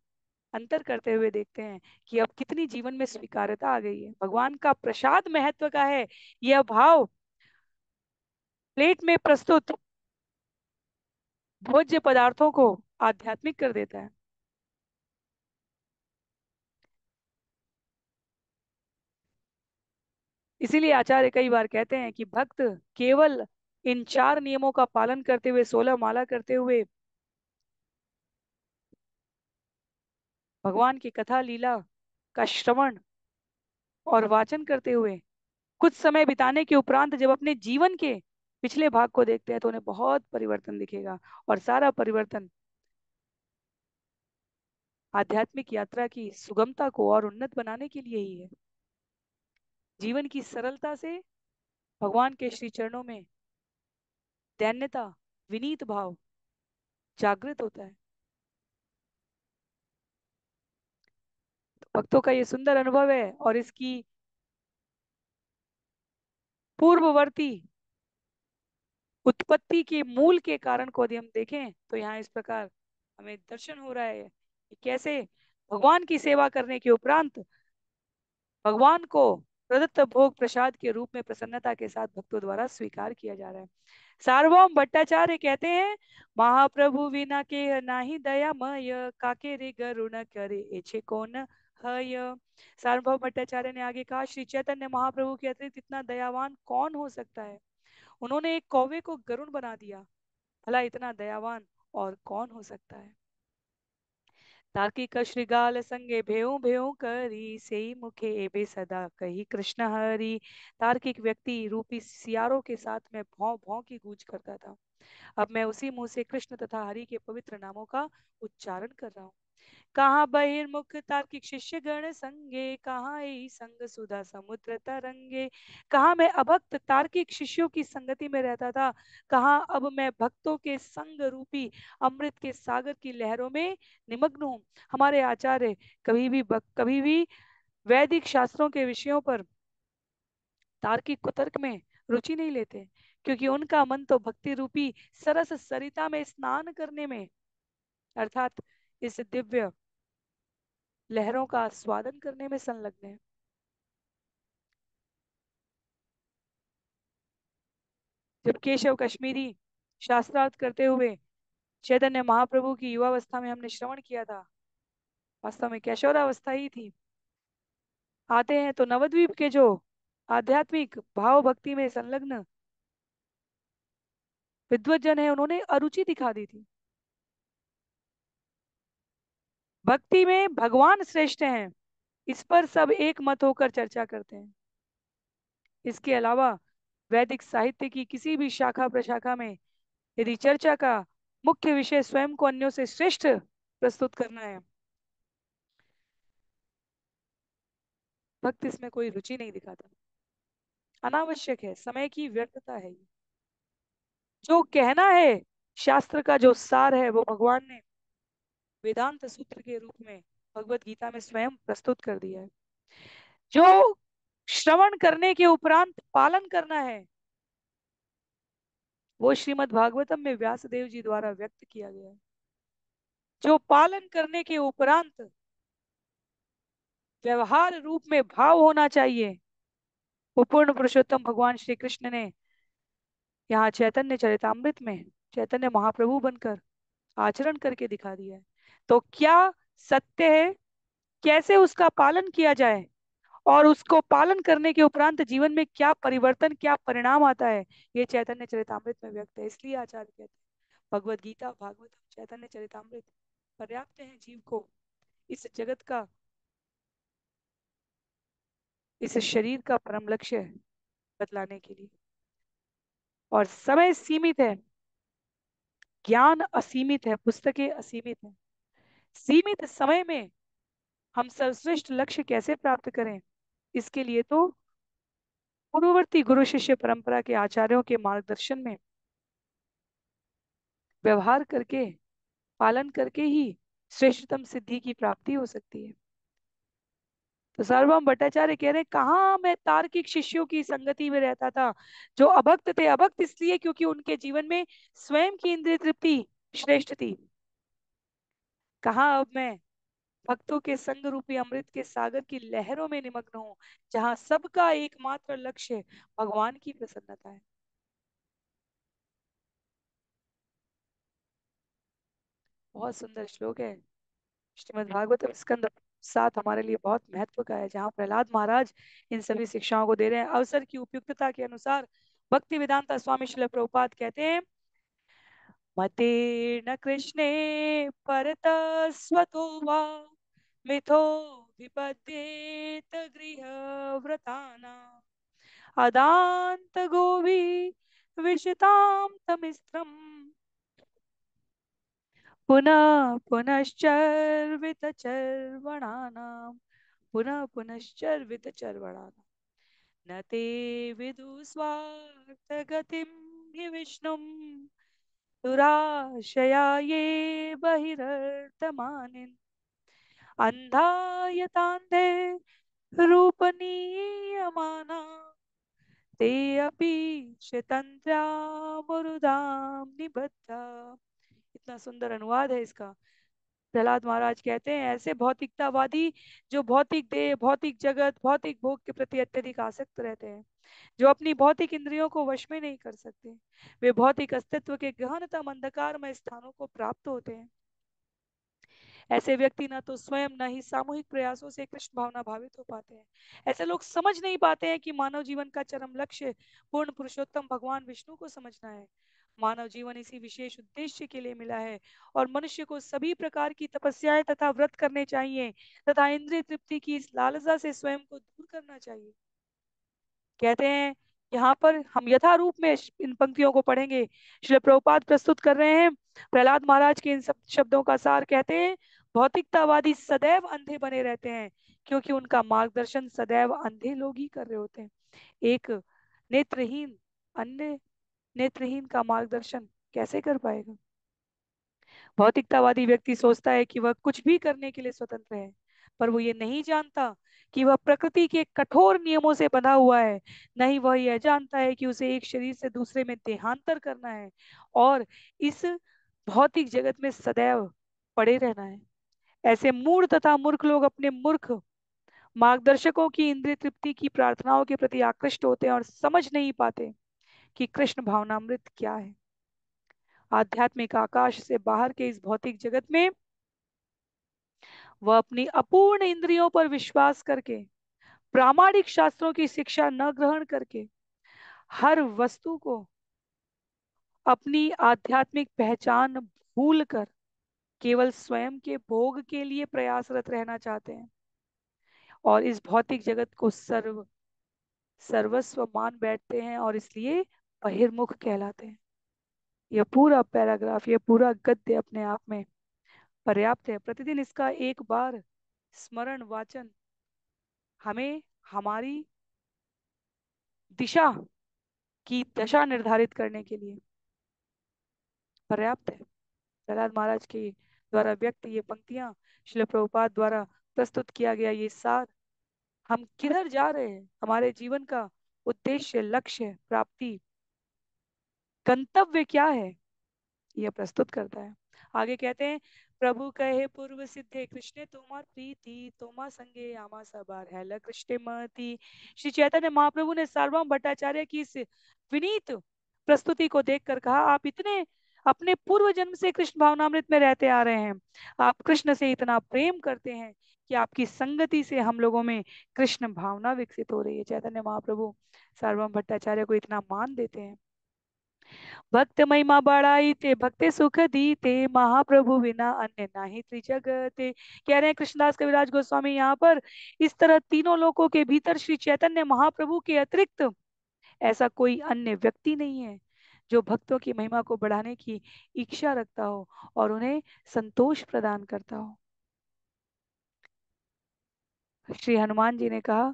S1: अंतर करते हुए देखते हैं कि अब कितनी जीवन में स्वीकार्यता आ गई है, भगवान का प्रसाद महत्व का है, यह भाव प्लेट में प्रस्तुत भोज्य पदार्थों को आध्यात्मिक कर देता है। इसीलिए आचार्य कई बार कहते हैं कि भक्त केवल इन चार नियमों का पालन करते हुए, 16 माला करते हुए, भगवान की कथा लीला का श्रवण और वाचन करते हुए कुछ समय बिताने के उपरांत जब अपने जीवन के पिछले भाग को देखते हैं तो उन्हें बहुत परिवर्तन दिखेगा, और सारा परिवर्तन आध्यात्मिक यात्रा की सुगमता को और उन्नत बनाने के लिए ही है। जीवन की सरलता से भगवान के श्री चरणों में दैन्यता, विनीत भाव जागृत होता है। भक्तों का ये सुंदर अनुभव है, और इसकी पूर्ववर्ती उत्पत्ति के मूल के कारण को यदि हम देखें तो यहाँ इस प्रकार हमें दर्शन हो रहा है कि कैसे भगवान की सेवा करने के उपरांत भगवान को प्रदत्त भोग प्रसाद के रूप में प्रसन्नता के साथ भक्तों द्वारा स्वीकार किया जा रहा है। सार्वभौम भट्टाचार्य कहते हैं, महाप्रभु विना के नाही दयामय काके रे गरुण करे एछे कौन हय। सार्वभौम भट्टाचार्य ने आगे कहा, श्री चैतन्य महाप्रभु के अतिरिक्त इतना दयावान कौन हो सकता है। उन्होंने एक कौवे को गरुण बना दिया, भला इतना दयावान और कौन हो सकता है। तार्किक श्रृगाल संगे भेऊ भेऊ करी सेई मुखे एबे सदा कही कृष्ण हरि। तार्किक व्यक्ति रूपी सियारों के साथ में भौं भौं की गूंज करता था, अब मैं उसी मुंह से कृष्ण तथा हरि के पवित्र नामों का उच्चारण कर रहा हूँ। कहाँ बहिर्मुख तार्किक शिष्य गण संगे, कहाँ ही संग सुधा समुद्र तरंगे। कहाँ मैं अभक्त तार्किक शिष्यों की संगति में रहता था, कहाँ अब मैं भक्तों के संग रूपी अमृत के सागर की लहरों में निमग्न हूँ। हमारे आचार्य कभी भी वैदिक शास्त्रों के विषयों पर तार्किक कुतर्क में रुचि नहीं लेते, क्योंकि उनका मन तो भक्ति रूपी सरस सरिता में स्नान करने में, अर्थात इस दिव्य लहरों का आस्वादन करने में संलग्न है। जब केशव कश्मीरी शास्त्रार्थ करते हुए चैतन्य महाप्रभु की युवावस्था में हमने श्रवण किया था, वास्तव में कैशोरावस्था ही थी। आते हैं तो नवद्वीप के जो आध्यात्मिक भाव भक्ति में संलग्न विद्वज्जन है, उन्होंने अरुचि दिखा दी थी। भक्ति में भगवान श्रेष्ठ हैं, इस पर सब एक मत होकर चर्चा करते हैं। इसके अलावा वैदिक साहित्य की किसी भी शाखा प्रशाखा में यदि चर्चा का मुख्य विषय स्वयं को अन्यों से श्रेष्ठ प्रस्तुत करना है, भक्त इसमें कोई रुचि नहीं दिखाता। अनावश्यक है, समय की व्यर्थता है ये। जो कहना है, शास्त्र का जो सार है, वो भगवान ने वेदांत सूत्र के रूप में भगवत गीता में स्वयं प्रस्तुत कर दिया है। जो श्रवण करने के उपरांत पालन करना है, वो श्रीमद् भागवतम में व्यास देव जी द्वारा व्यक्त किया गया है। जो पालन करने के उपरांत व्यवहार रूप में भाव होना चाहिए, वो पूर्ण पुरुषोत्तम भगवान श्री कृष्ण ने यहाँ चैतन्य चरितामृत में चैतन्य महाप्रभु बनकर आचरण करके दिखा दिया है। तो क्या सत्य है, कैसे उसका पालन किया जाए, और उसको पालन करने के उपरांत जीवन में क्या परिवर्तन, क्या परिणाम आता है, ये चैतन्य चरितामृत में व्यक्त है। इसलिए आचार्य कहते हैं भगवत गीता भागवतम चैतन्य चरितामृत पर्याप्त है जीव को इस जगत का, इस शरीर का परम लक्ष्य बतलाने के लिए। और समय सीमित है, ज्ञान असीमित है, पुस्तकें असीमित है। सीमित समय में हम सर्वश्रेष्ठ लक्ष्य कैसे प्राप्त करें, इसके लिए तो पूर्ववर्ती गुरु शिष्य परंपरा के आचार्यों के मार्गदर्शन में व्यवहार करके, पालन करके ही श्रेष्ठतम सिद्धि की प्राप्ति हो सकती है। तो सार्वभौम भट्टाचार्य कह रहे हैं, कहाँ मैं तार्किक शिष्यों की संगति में रहता था जो अभक्त थे। अभक्त इसलिए क्योंकि उनके जीवन में स्वयं की इंद्रिय तृप्ति श्रेष्ठ थी। कहाँ अब मैं भक्तों के संग रूपी अमृत के सागर की लहरों में निमग्न हूँ, जहाँ सबका एकमात्र लक्ष्य भगवान की प्रसन्नता है। बहुत सुंदर श्लोक है। श्रीमद् भागवत स्कंद 7 हमारे लिए बहुत महत्व का है, जहाँ प्रहलाद महाराज इन सभी शिक्षाओं को दे रहे हैं। अवसर की उपयुक्तता के अनुसार भक्ति वेदांता स्वामी श्रील प्रभुपाद कहते हैं, मतेन कृष्णे परतस्वतो वा मिथो विपद्येत गृहव्रतानाम् अदान्त गोवी विशितां तमिस्त्रम् पुनः पुनश्चर्वितचर्वणानां पुनः पुनश्चर्वितचर्वणानां न ते विदुस्वार्थगतिं हि विष्णुं दुराशया ये बहिरर्थमानिन् अन्धा यतान्धे रूपनीयमाना ते अपि शतन्त्रा मुरुदां निबद्धा। इतना सुंदर अनुवाद है इसका। प्रहलाद महाराज कहते हैं, ऐसे भौतिकतावादी जो भौतिक देह, भौतिक जगत, भौतिक भोग के प्रति अत्यधिक आसक्त रहते हैं, जो अपनी भौतिक इंद्रियों को वश में नहीं कर सकते, वे भौतिक अस्तित्व के गहनतम अंधकार में स्थानों को प्राप्त होते हैं। ऐसे व्यक्ति ना तो स्वयं न ही सामूहिक प्रयासों से कृष्ण भावना भावित हो पाते हैं। ऐसे लोग समझ नहीं पाते हैं कि मानव जीवन का चरम लक्ष्य पूर्ण पुरुषोत्तम भगवान विष्णु को समझना है। मानव जीवन इसी विशेष उद्देश्य के लिए मिला है, और मनुष्य को सभी प्रकार की तपस्याएं तथा व्रत करने चाहिए तथा इंद्रिय तृप्ति की इस लालसा से स्वयं को दूर करना चाहिए। कहते हैं, यहाँ पर हम यथारूप में इन पंक्तियों को पढ़ेंगे। श्री प्रभुपाद प्रस्तुत कर रहे हैं प्रहलाद महाराज के इन सब शब्दों का सार। कहते हैं, भौतिकतावादी सदैव अंधे बने रहते हैं, क्योंकि उनका मार्गदर्शन सदैव अंधे लोग ही कर रहे होते हैं। एक नेत्रहीन अन्य नेत्रहीन का मार्गदर्शन कैसे कर पाएगा। भौतिकतावादी व्यक्ति सोचता है कि वह कुछ भी करने के लिए स्वतंत्र है, पर वो ये नहीं जानता कि वह प्रकृति के कठोर नियमों से बंधा हुआ है। नहीं, वह यह जानता है कि उसे एक शरीर से दूसरे में देहांतर करना है और इस भौतिक जगत में सदैव पड़े रहना है। ऐसे मूढ़ तथा मूर्ख लोग अपने मूर्ख मार्गदर्शकों की इंद्रिय तृप्ति की प्रार्थनाओं के प्रति आकृष्ट होते हैं और समझ नहीं पाते कि कृष्ण भावनामृत क्या है। आध्यात्मिक आकाश से बाहर के इस भौतिक जगत में वह अपनी अपूर्ण इंद्रियों पर विश्वास करके, प्रामाणिक शास्त्रों की शिक्षा न ग्रहण करके, हर वस्तु को अपनी आध्यात्मिक पहचान भूलकर केवल स्वयं के भोग के लिए प्रयासरत रहना चाहते हैं और इस भौतिक जगत को सर्वस्व मान बैठते हैं और इसलिए बहिर्मुख कहलाते हैं। यह पूरा पैराग्राफ, यह पूरा गद्य अपने आप में पर्याप्त है। प्रतिदिन इसका एक बार स्मरण वाचन हमें हमारी दिशा की दशा निर्धारित करने के लिए पर्याप्त है। प्रहलाद महाराज के द्वारा व्यक्त ये पंक्तियां, श्रील प्रभुपाद द्वारा प्रस्तुत किया गया ये सार, हम किधर जा रहे हैं, हमारे जीवन का उद्देश्य, लक्ष्य, प्राप्ति, गंतव्य क्या है, यह प्रस्तुत करता है। आगे कहते हैं, प्रभु कहे पूर्व सिद्धे कृष्ण तोमा प्रीति तोमा संगे आमा सबार है कृष्ण महती। श्री चैतन्य महाप्रभु ने सार्वभौम भट्टाचार्य की इस विनीत प्रस्तुति को देखकर कहा, आप इतने अपने पूर्व जन्म से कृष्ण भावनामृत में रहते आ रहे हैं, आप कृष्ण से इतना प्रेम करते हैं कि आपकी संगति से हम लोगों में कृष्ण भावना विकसित हो रही है। चैतन्य महाप्रभु सार्वभौम भट्टाचार्य को इतना मान देते हैं। भक्त महिमा बढ़ाई ते भक्ति सुख दी ते महाप्रभु बिना अन्य नाही त्रिजगते। कह रहे हैं कृष्णदास कविराज गोस्वामी यहाँ पर, इस तरह तीनों लोकों के भीतर श्री चैतन्य महाप्रभु के अतिरिक्त ऐसा कोई अन्य व्यक्ति नहीं है जो भक्तों की महिमा को बढ़ाने की इच्छा रखता हो और उन्हें संतोष प्रदान करता हो। श्री हनुमान जी ने कहा,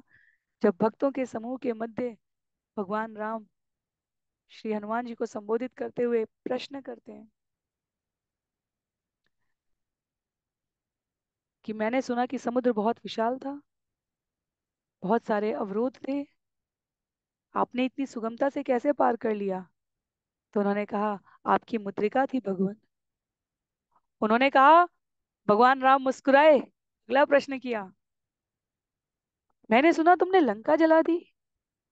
S1: जब भक्तों के समूह के मध्य भगवान राम श्री हनुमान जी को संबोधित करते हुए प्रश्न करते हैं कि मैंने सुना कि समुद्र बहुत विशाल था, बहुत सारे अवरोध थे, आपने इतनी सुगमता से कैसे पार कर लिया? तो उन्होंने कहा, आपकी मुद्रिका थी भगवान। उन्होंने कहा, भगवान राम मुस्कुराए, अगला प्रश्न किया, मैंने सुना तुमने लंका जला दी,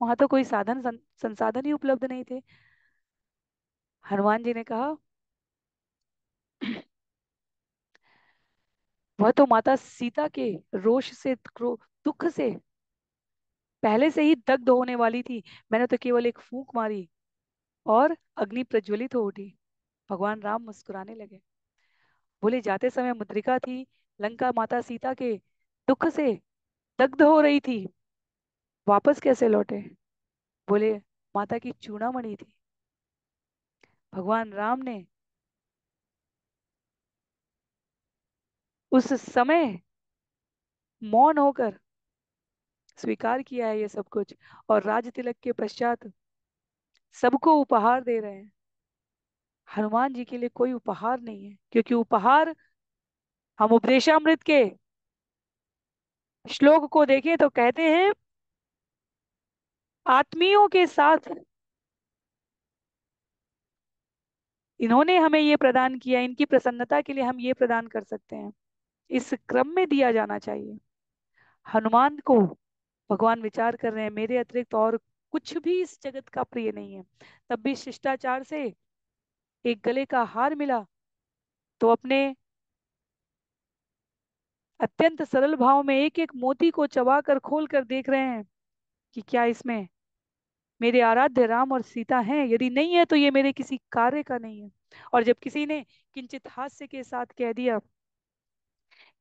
S1: वहां तो कोई संसाधन ही उपलब्ध नहीं थे। हनुमान जी ने कहा, वह तो माता सीता के रोष से, दुख से पहले से ही दग्ध होने वाली थी, मैंने तो केवल एक फूंक मारी और अग्नि प्रज्वलित हो उठी। भगवान राम मुस्कुराने लगे, बोले, जाते समय मुद्रिका थी, लंका माता सीता के दुख से दग्ध हो रही थी, वापस कैसे लौटे? बोले, माता की चूड़ामणि थी। भगवान राम ने उस समय मौन होकर स्वीकार किया है ये सब कुछ, और राज तिलक के पश्चात सबको उपहार दे रहे हैं। हनुमान जी के लिए कोई उपहार नहीं है, क्योंकि उपहार, हम उपदेशामृत के श्लोक को देखें तो कहते हैं, आत्मियों के साथ इन्होंने हमें ये प्रदान किया, इनकी प्रसन्नता के लिए हम ये प्रदान कर सकते हैं, इस क्रम में दिया जाना चाहिए। हनुमान को भगवान विचार कर रहे हैं, मेरे अतिरिक्त और कुछ भी इस जगत का प्रिय नहीं है। तब भी शिष्टाचार से एक गले का हार मिला तो अपने अत्यंत सरल भाव में एक एक मोती को चबा कर खोल कर देख रहे हैं कि क्या इसमें मेरे आराध्य राम और सीता हैं, यदि नहीं है तो ये मेरे किसी कार्य का नहीं है। और जब किसी ने किंचित हास्य के साथ कह दिया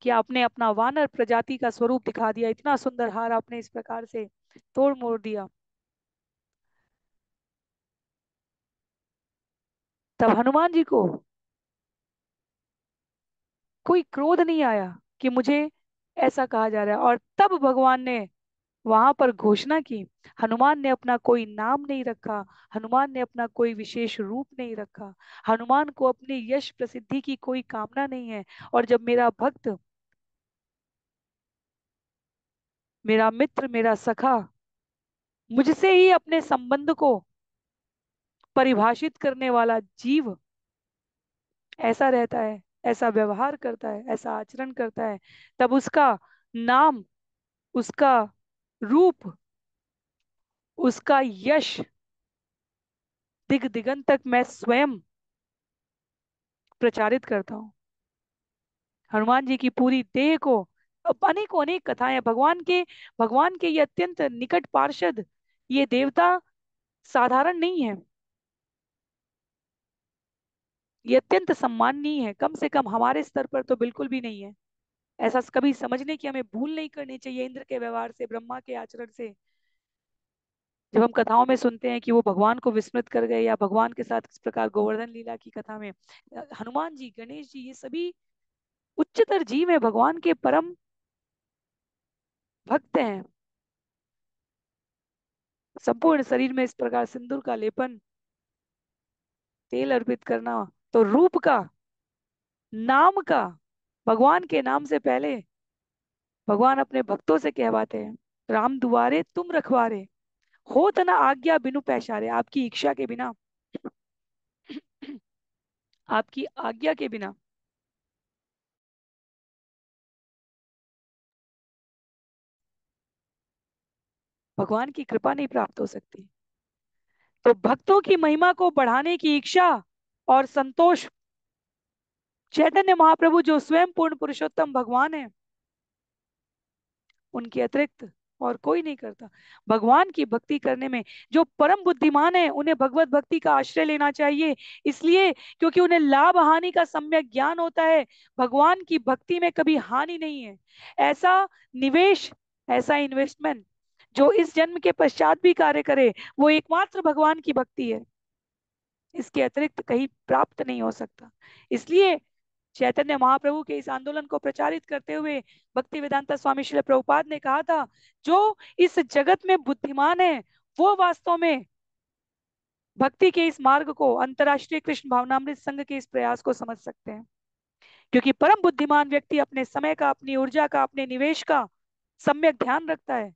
S1: कि आपने अपना वानर प्रजाति का स्वरूप दिखा दिया, इतना सुंदर हार आपने इस प्रकार से तोड़ मोड़ दिया, तब हनुमान जी को कोई क्रोध नहीं आया कि मुझे ऐसा कहा जा रहा है। और तब भगवान ने वहां पर घोषणा की, हनुमान ने अपना कोई नाम नहीं रखा, हनुमान ने अपना कोई विशेष रूप नहीं रखा, हनुमान को अपनी यश प्रसिद्धि की कोई कामना नहीं है। और जब मेरा भक्त, मेरा मित्र, मेरा सखा मुझसे ही अपने संबंध को परिभाषित करने वाला जीव ऐसा रहता है, ऐसा व्यवहार करता है, ऐसा आचरण करता है, तब उसका नाम, उसका रूप, उसका यश दिग दिगंत तक मैं स्वयं प्रचारित करता हूँ। हनुमान जी की पूरी देह को, अब अनेकों अनेक कथाएं हैं भगवान के ये अत्यंत निकट पार्षद, ये देवता साधारण नहीं है, ये अत्यंत सम्माननीय है, कम से कम हमारे स्तर पर तो बिल्कुल भी नहीं है। ऐसा कभी समझने की हमें भूल नहीं करनी चाहिए इंद्र के व्यवहार से, ब्रह्मा के आचरण से। जब हम कथाओं में सुनते हैं कि वो भगवान को विस्मृत कर गए, या भगवान के साथ किस प्रकार गोवर्धन लीला की कथा में हनुमान जी, गणेश जी, ये सभी उच्चतर जीव है, भगवान के परम भक्त हैं। संपूर्ण शरीर में इस प्रकार सिंदूर का लेपन, तेल अर्पित करना, तो रूप का, नाम का, भगवान के नाम से पहले भगवान अपने भक्तों से कहवाते हैं, राम दुआरे तुम रखवारे, हो तना आज्ञा बिनु पैसारे, आपकी इच्छा के बिना, आपकी आज्ञा के बिना भगवान की कृपा नहीं प्राप्त हो सकती। तो भक्तों की महिमा को बढ़ाने की इच्छा और संतोष चैतन्य महाप्रभु, जो स्वयं पूर्ण पुरुषोत्तम भगवान है, उनके अतिरिक्त और कोई नहीं करता। भगवान की भक्ति करने में जो परम बुद्धिमान है, उन्हें भगवत भक्ति का आश्रय लेना चाहिए, इसलिए क्योंकि उन्हें लाभ हानि का सम्यक ज्ञान होता है। भगवान की भक्ति में कभी हानि नहीं है। ऐसा निवेश, ऐसा इन्वेस्टमेंट जो इस जन्म के पश्चात भी कार्य करे, वो एकमात्र भगवान की भक्ति है, इसके अतिरिक्त कहीं प्राप्त नहीं हो सकता। इसलिए चैतन्य महाप्रभु के इस आंदोलन को प्रचारित करते हुए भक्ति वेदांता स्वामी श्रील प्रभुपाद ने कहा था, जो इस जगत में बुद्धिमान है, वो वास्तव में भक्ति के इस मार्ग को, अंतर्राष्ट्रीय कृष्ण भावनामृत संघ के इस प्रयास को समझ सकते हैं। क्योंकि परम बुद्धिमान व्यक्ति अपने समय का, अपनी ऊर्जा का, अपने निवेश का सम्यक ध्यान रखता है,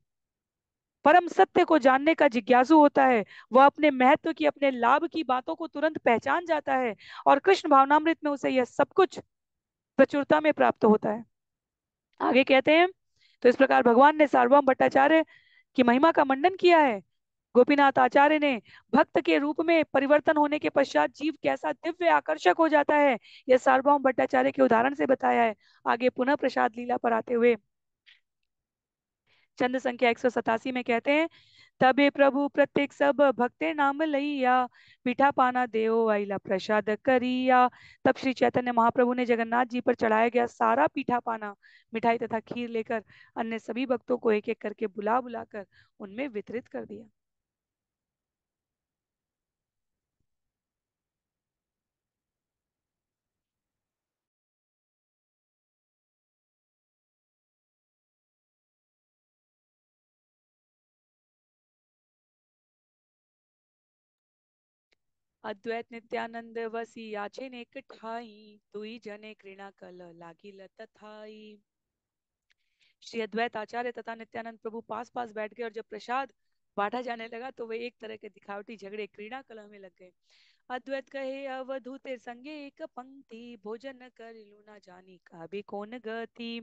S1: परम सत्य को जानने का जिज्ञासु होता है, वह अपने महत्व की, अपने लाभ की बातों को तुरंत पहचान जाता है, और कृष्ण भावनामृत में उसे यह सब कुछ प्रचुरता में प्राप्त होता है। आगे कहते हैं, तो इस प्रकार भगवान ने सार्वभौम भट्टाचार्य की महिमा का मंडन किया है। गोपीनाथ आचार्य ने भक्त के रूप में परिवर्तन होने के पश्चात जीव कैसा दिव्य आकर्षक हो जाता है, यह सार्वभौम भट्टाचार्य के उदाहरण से बताया है। आगे पुनः प्रसाद लीला पर आते हुए चंद संख्या 187 में कहते हैं, तबे प्रभु प्रत्येक सब भक्ते नाम लैया, मीठा पाना देओ आइला प्रसाद करिया। तब श्री चैतन्य महाप्रभु ने जगन्नाथ जी पर चढ़ाया गया सारा पीठा पाना, मिठाई तथा खीर लेकर अन्य सभी भक्तों को एक एक करके बुला बुलाकर उनमें वितरित कर दिया। अद्वैत नित्यानंद वसी याचे ने ठाई, दुई जने कृणा कल लागी लत थाई। श्री अद्वैत आचार्य तथा नित्यानंद प्रभु पास पास बैठ गए, और जब प्रसाद बांटा जाने लगा तो वे एक तरह के दिखावटी झगड़े, क्रीड़ा कलह में लग गए। अद्वैत कहे अवधूते संगे एक पंक्ति, भोजन कर लू ना जानी का भी कौन गति।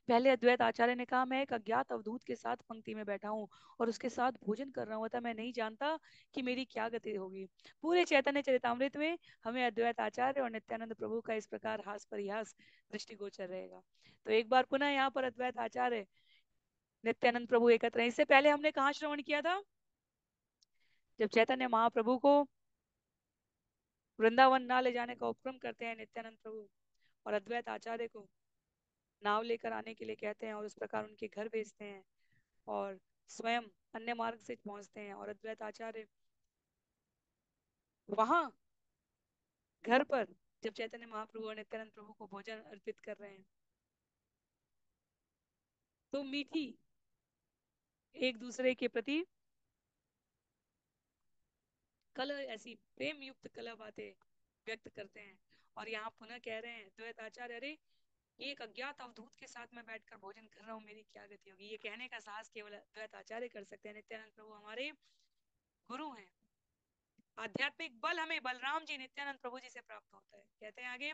S1: पहले अद्वैत आचार्य ने कहा, मैं एक अज्ञात अवधूत के साथ पंक्ति में बैठा हूँ और उसके साथ भोजन कर रहा हूँ, था मैं नहीं जानता कि मेरी क्या गति होगी। पूरे चैतन्य चरितामृत में हमें अद्वैत आचार्य और नित्यानंद प्रभु का इस प्रकार हास परिहास दृष्टिगोचर रहेगा। तो एक बार पुनः यहाँ पर अद्वैत आचार्य नित्यानंद प्रभु एकत्र हैं। इससे पहले हमने कहाँ श्रवण किया था, जब चैतन्य महाप्रभु को वृंदावन ना ले जाने का उपक्रम करते हैं नित्यानंद प्रभु, और अद्वैत आचार्य को नाव लेकर आने के लिए कहते हैं, और उस प्रकार उनके घर भेजते हैं, और स्वयं अन्य मार्ग से पहुंचते हैं, और अद्वैत आचार्य वहां घर पर जब चैतन्य महाप्रभु और नित्यानंद प्रभु को भोजन अर्पित कर रहे हैं, तो मीठी एक दूसरे के प्रति कल, ऐसी प्रेम युक्त कला बातें व्यक्त करते हैं। और यहाँ पुनः कह रहे हैं द्वैत आचार्य, अरे एक अज्ञात अवधूत के साथ मैं बैठकर भोजन कर रहा हूँ, मेरी क्या गति होगी। ये कहने का साहस केवल द्वैत आचार्य कर सकते हैं। नित्यानंद प्रभु हमारे गुरु हैं। आध्यात्मिक बल हमें बलराम जी नित्यानंद प्रभु जी से प्राप्त होता है। कहते हैं आगे,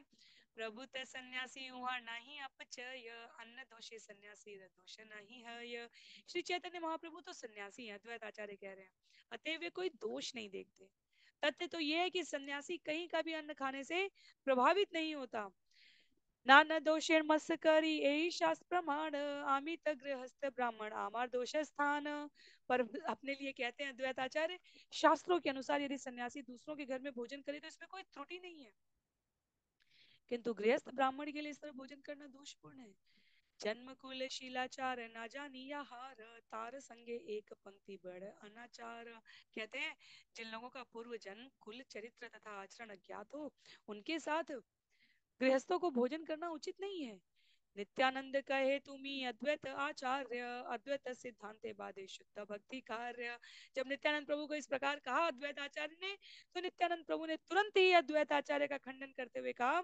S1: प्रभुत सन्यासी वहाँ नहीं अपचय, अन्न दोषे सन्यासी दोष नहीं है। श्री चैतन्य महाप्रभु तो सन्यासी हैं, अद्वैत आचार्य कह रहे हैं, अतः वे कोई दोष नहीं देखते। तथ्य तो यह है कि सन्यासी कहीं का भी अन्न खाने से प्रभावित नहीं होता। नाना दोषेर मत्स्य करी यही शास्त्र प्रमाण, आमित गृहस्थ ब्राह्मण आमार दोष स्थान। पर अपने लिए कहते हैं अद्वैत आचार्य, शास्त्रों के अनुसार यदि सन्यासी दूसरों के घर में भोजन करे तो इसमें कोई त्रुटि नहीं है, किंतु गृहस्थ ब्राह्मण के लिए इस तरह भोजन करना दोषपूर्ण है। जन्म कुल शीलाचार ना जानी या हार, तार संगे एक पंक्ति बढ़ अनाचार। कहते हैं जिन लोगों का पूर्व जन्म कुल चरित्र तथा आचरण अज्ञात हो, उनके साथ गृहस्थों को भोजन करना उचित नहीं है। नित्यानंद कहे तुम्ही अद्वैत आचार्य, अद्वैत सिद्धांते बादे शुद्ध भक्ति कार्य। जब नित्यानंद प्रभु को इस प्रकार कहा अद्वैत आचार्य ने, तो नित्यानंद प्रभु ने तुरंत ही अद्वैत आचार्य का खंडन करते हुए कहा,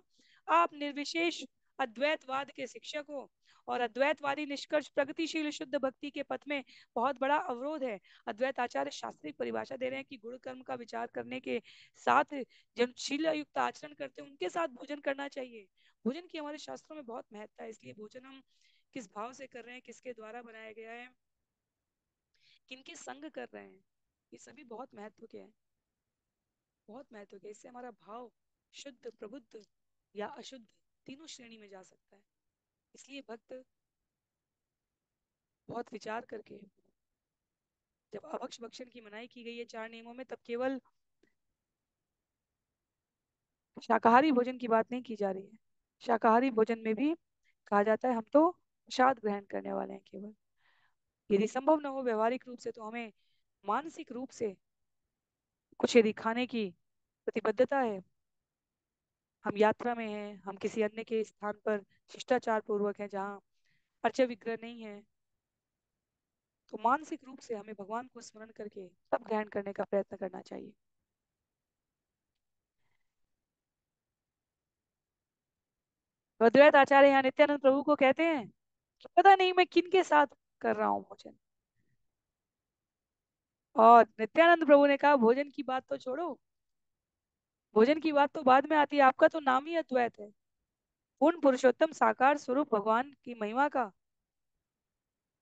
S1: आप निर्विशेष अद्वैतवाद के शिक्षक हो और अद्वैतवादी निष्कर्ष प्रगतिशील शुद्ध भक्ति के पथ में बहुत बड़ा अवरोध है। अद्वैत आचार्य शास्त्रिक परिभाषा दे रहे हैं कि गुण कर्म का विचार करने के साथ जो शील युक्त आचरण करते हैं उनके साथ भोजन करना चाहिए। भोजन की हमारे शास्त्रों में बहुत महत्ता है, इसलिए भोजन हम किस भाव से कर रहे हैं, किसके द्वारा बनाया गया है, किनके संग कर रहे हैं, ये सभी बहुत महत्व के हैं, बहुत महत्व के। इससे हमारा भाव शुद्ध, प्रबुद्ध या अशुद्ध तीनों श्रेणी में जा सकता है। इसलिए भक्त बहुत विचार करके, जब अभक्ष भक्षण की मनाही की गई है 4 नियमों में, तब केवल शाकाहारी भोजन की बात नहीं की जा रही है। शाकाहारी भोजन में भी कहा जाता है हम तो प्रसाद ग्रहण करने वाले हैं केवल। यदि संभव न हो व्यवहारिक रूप से, तो हमें मानसिक रूप से कुछ यदि खाने की प्रतिबद्धता है, हम यात्रा में हैं, हम किसी अन्य के स्थान पर शिष्टाचार पूर्वक हैं जहाँ अर्च विग्रह नहीं है, तो मानसिक रूप से हमें भगवान को स्मरण करके तब ग्रहण करने का प्रयत्न करना चाहिए। तो अद्वैत आचार्य यहाँ नित्यानंद प्रभु को कहते हैं कि पता नहीं मैं किन के साथ कर रहा हूँ भोजन। और नित्यानंद प्रभु ने कहा भोजन की बात तो छोड़ो, भोजन की बात तो बाद में आती है, आपका तो नाम ही अद्वैत है। पूर्ण पुरुषोत्तम साकार स्वरूप भगवान की महिमा का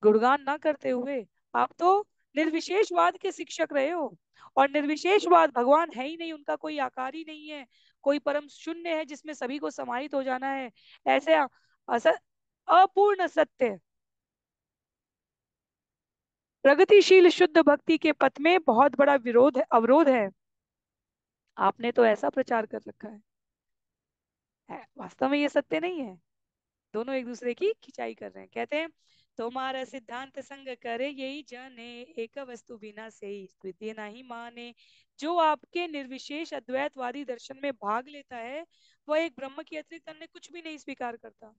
S1: गुणगान ना करते हुए आप तो निर्विशेषवाद के शिक्षक रहे हो। और निर्विशेषवाद, भगवान है ही नहीं, उनका कोई आकार ही नहीं है, कोई परम शून्य है जिसमें सभी को समाहित हो जाना है, ऐसे अपूर्ण सत्य प्रगतिशील शुद्ध भक्ति के पथ में बहुत बड़ा विरोध है, अवरोध है। आपने तो ऐसा प्रचार कर रखा वास्तव में ये सत्य नहीं है। दोनों एक दूसरे की खिंचाई कर रहे हैं। कहते हैं तुम्हारा सिद्धांत संग करे यही जाने, एक वस्तु बिना से ही द्वितीय नहीं माने। जो आपके निर्विशेष अद्वैतवादी दर्शन में भाग लेता है, वह एक ब्रह्म के अतिरिक्त अन्य कुछ भी नहीं स्वीकार करता,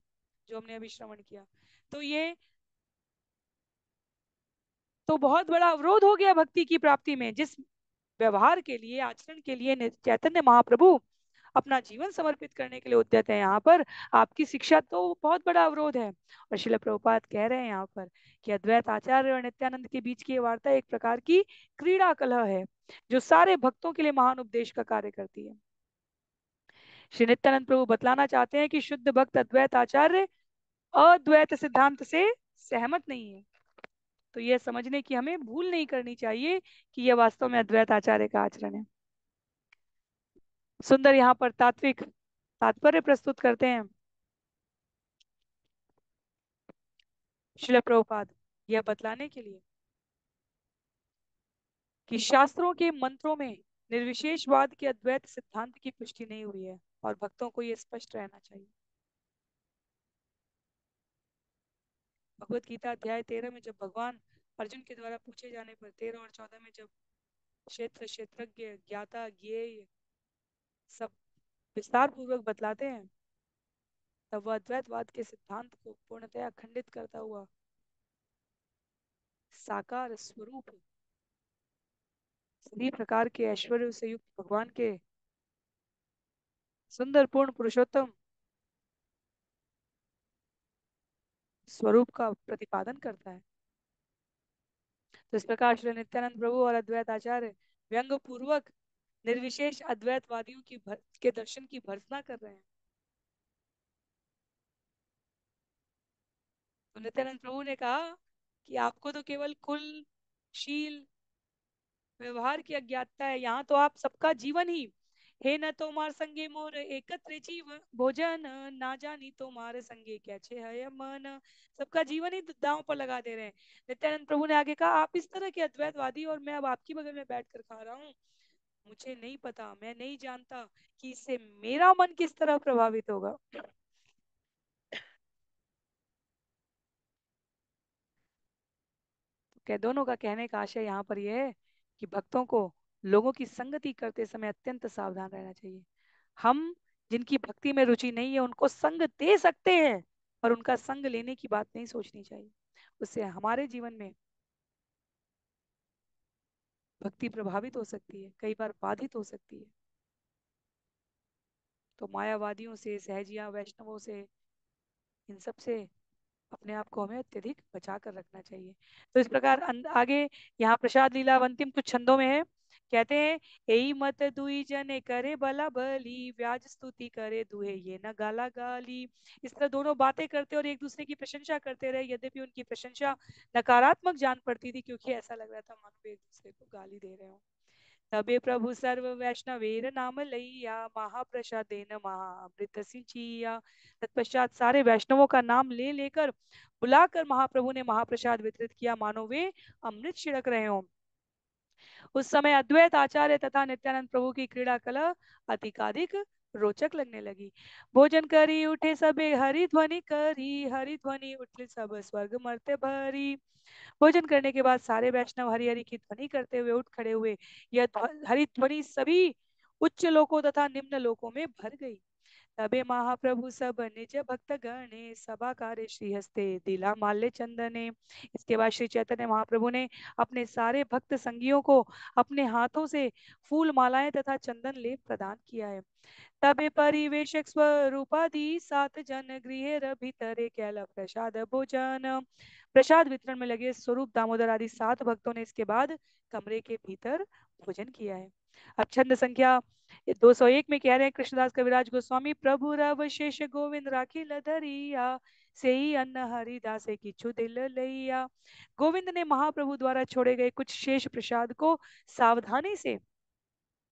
S1: जो हमने अभी श्रवण किया। तो ये तो बहुत बड़ा अवरोध हो गया भक्ति की प्राप्ति में। जिस व्यवहार के लिए, आचरण के लिए चैतन्य महाप्रभु अपना जीवन समर्पित करने के लिए उद्यत है, यहाँ पर आपकी शिक्षा तो बहुत बड़ा अवरोध है। और श्रील प्रभुपाद कह रहे हैं यहाँ पर कि अद्वैत आचार्य और नित्यानंद के बीच की ये वार्ता एक प्रकार की क्रीड़ा कलह है, जो सारे भक्तों के लिए महान उपदेश का कार्य करती है। श्री नित्यानंद प्रभु बतलाना चाहते हैं कि शुद्ध भक्त अद्वैत आचार्य अद्वैत सिद्धांत से सहमत नहीं है। तो यह समझने की हमें भूल नहीं करनी चाहिए कि यह वास्तव में अद्वैत आचार्य का आचरण है। सुंदर यहाँ पर तात्विक तात्पर्य प्रस्तुत करते हैं श्रील प्रभुपाद, यह बतलाने के लिए कि शास्त्रों के मंत्रों में निर्विशेषवाद के अद्वैत सिद्धांत की पुष्टि नहीं हुई है, और भक्तों को यह स्पष्ट रहना चाहिए। भगवत गीता अध्याय 13 में जब भगवान अर्जुन के द्वारा पूछे जाने पर, 13 और 14 में जब क्षेत्र, क्षेत्रज्ञ, ज्ञाता, ज्ञेय सब विस्तार पूर्वक बतलाते हैं, तब वह अद्वैतवाद के सिद्धांत को पूर्णतया खंडित करता हुआ साकार स्वरूप सभी प्रकार के ऐश्वर्य से युक्त भगवान के सुंदर पूर्ण पुरुषोत्तम स्वरूप का प्रतिपादन करता है। तो इस प्रकार श्री नित्यानंद प्रभु और अद्वैत आचार्य व्यंग पूर्वक निर्विशेष अद्वैतवादियों के दर्शन की भर्त्सना कर रहे हैं। तो नित्यानंद प्रभु ने कहा कि आपको तो केवल कुल शील व्यवहार की अज्ञातता है, यहाँ तो आप सबका जीवन ही हे न तोमार संगे मोर एकत्र जीव भोजन ना जानी तोमार संगे कैसे है मन। सबका जीवन ही दांव पर लगा दे रहे हैं। नित्यानंद प्रभु ने आगे कहा आप इस तरह के अद्वैतवादी और मैं अब आपकी बगल में बैठ कर खा रहा हूँ, मुझे नहीं पता, मैं नहीं जानता कि इससे मेरा मन किस तरह प्रभावित होगा। क्या दोनों का कहने का आशय यहाँ पर यह है कि भक्तों को लोगों की संगति करते समय अत्यंत सावधान रहना चाहिए। हम जिनकी भक्ति में रुचि नहीं है उनको संग दे सकते हैं, पर उनका संग लेने की बात नहीं सोचनी चाहिए। उससे हमारे जीवन में भक्ति प्रभावित हो सकती है, कई बार बाधित हो सकती है। तो मायावादियों से, सहजिया वैष्णवों से, इन सब से अपने आप को हमें अत्यधिक बचा कर रखना चाहिए। तो इस प्रकार आगे यहाँ प्रसाद लीला अब अंतिम कुछ छंदों में है। कहते हैं यही मत दुई जने करे बला बली व्याज स्तुति करे दुहे ये न गाला गाली। इस तरह दोनों बातें करते और एक दूसरे की प्रशंसा करते रहे, यद्यपि उनकी प्रशंसा नकारात्मक जान पड़ती थी, क्योंकि ऐसा लग रहा था मानो एक दूसरे को गाली दे रहे हो। तबे प्रभु सर्व वैष्णवेर नाम लैया महाप्रसाद देन महाअमृत सिंचिया। तत्पश्चात सारे वैष्णवों का नाम ले लेकर बुलाकर महाप्रभु ने महाप्रसाद वितरित किया, मानो वे अमृत छिड़क रहे हों। उस समय अद्वैत आचार्य तथा नित्यानंद प्रभु की क्रीड़ा कला अधिकाधिक रोचक लगने लगी। भोजन करी उठे सबे हरि ध्वनि उठे सब स्वर्ग मर्त्य भरी। भोजन करने के बाद सारे वैष्णव हरि हरि की ध्वनि करते हुए उठ खड़े हुए। यह हरि ध्वनि सभी उच्च लोकों तथा निम्न लोकों में भर गई। तबे महाप्रभु सब निज भक्त गणे सभा कार्य श्री हस्ते दिला माल्य चंदने। इसके बाद श्री चैतन्य महाप्रभु ने अपने सारे भक्त संगियों को अपने हाथों से फूल मालाएं तथा चंदन लेप प्रदान किया है। तबे परिवेशक स्वरूपादि सात जन गृह भीतरे कैल प्रसाद भोजन। प्रसाद वितरण में लगे स्वरूप दामोदर आदि सात भक्तों ने इसके बाद कमरे के भीतर भोजन किया है। अब छंद संख्या 201 में कह रहे हैं कृष्णदास कविराज गोस्वामी प्रभु रव शेष गोविंद राखी लधरिया से ही अन्न हरिदास किछु दिल लैया। गोविंद ने महाप्रभु द्वारा छोड़े गए कुछ शेष प्रसाद को सावधानी से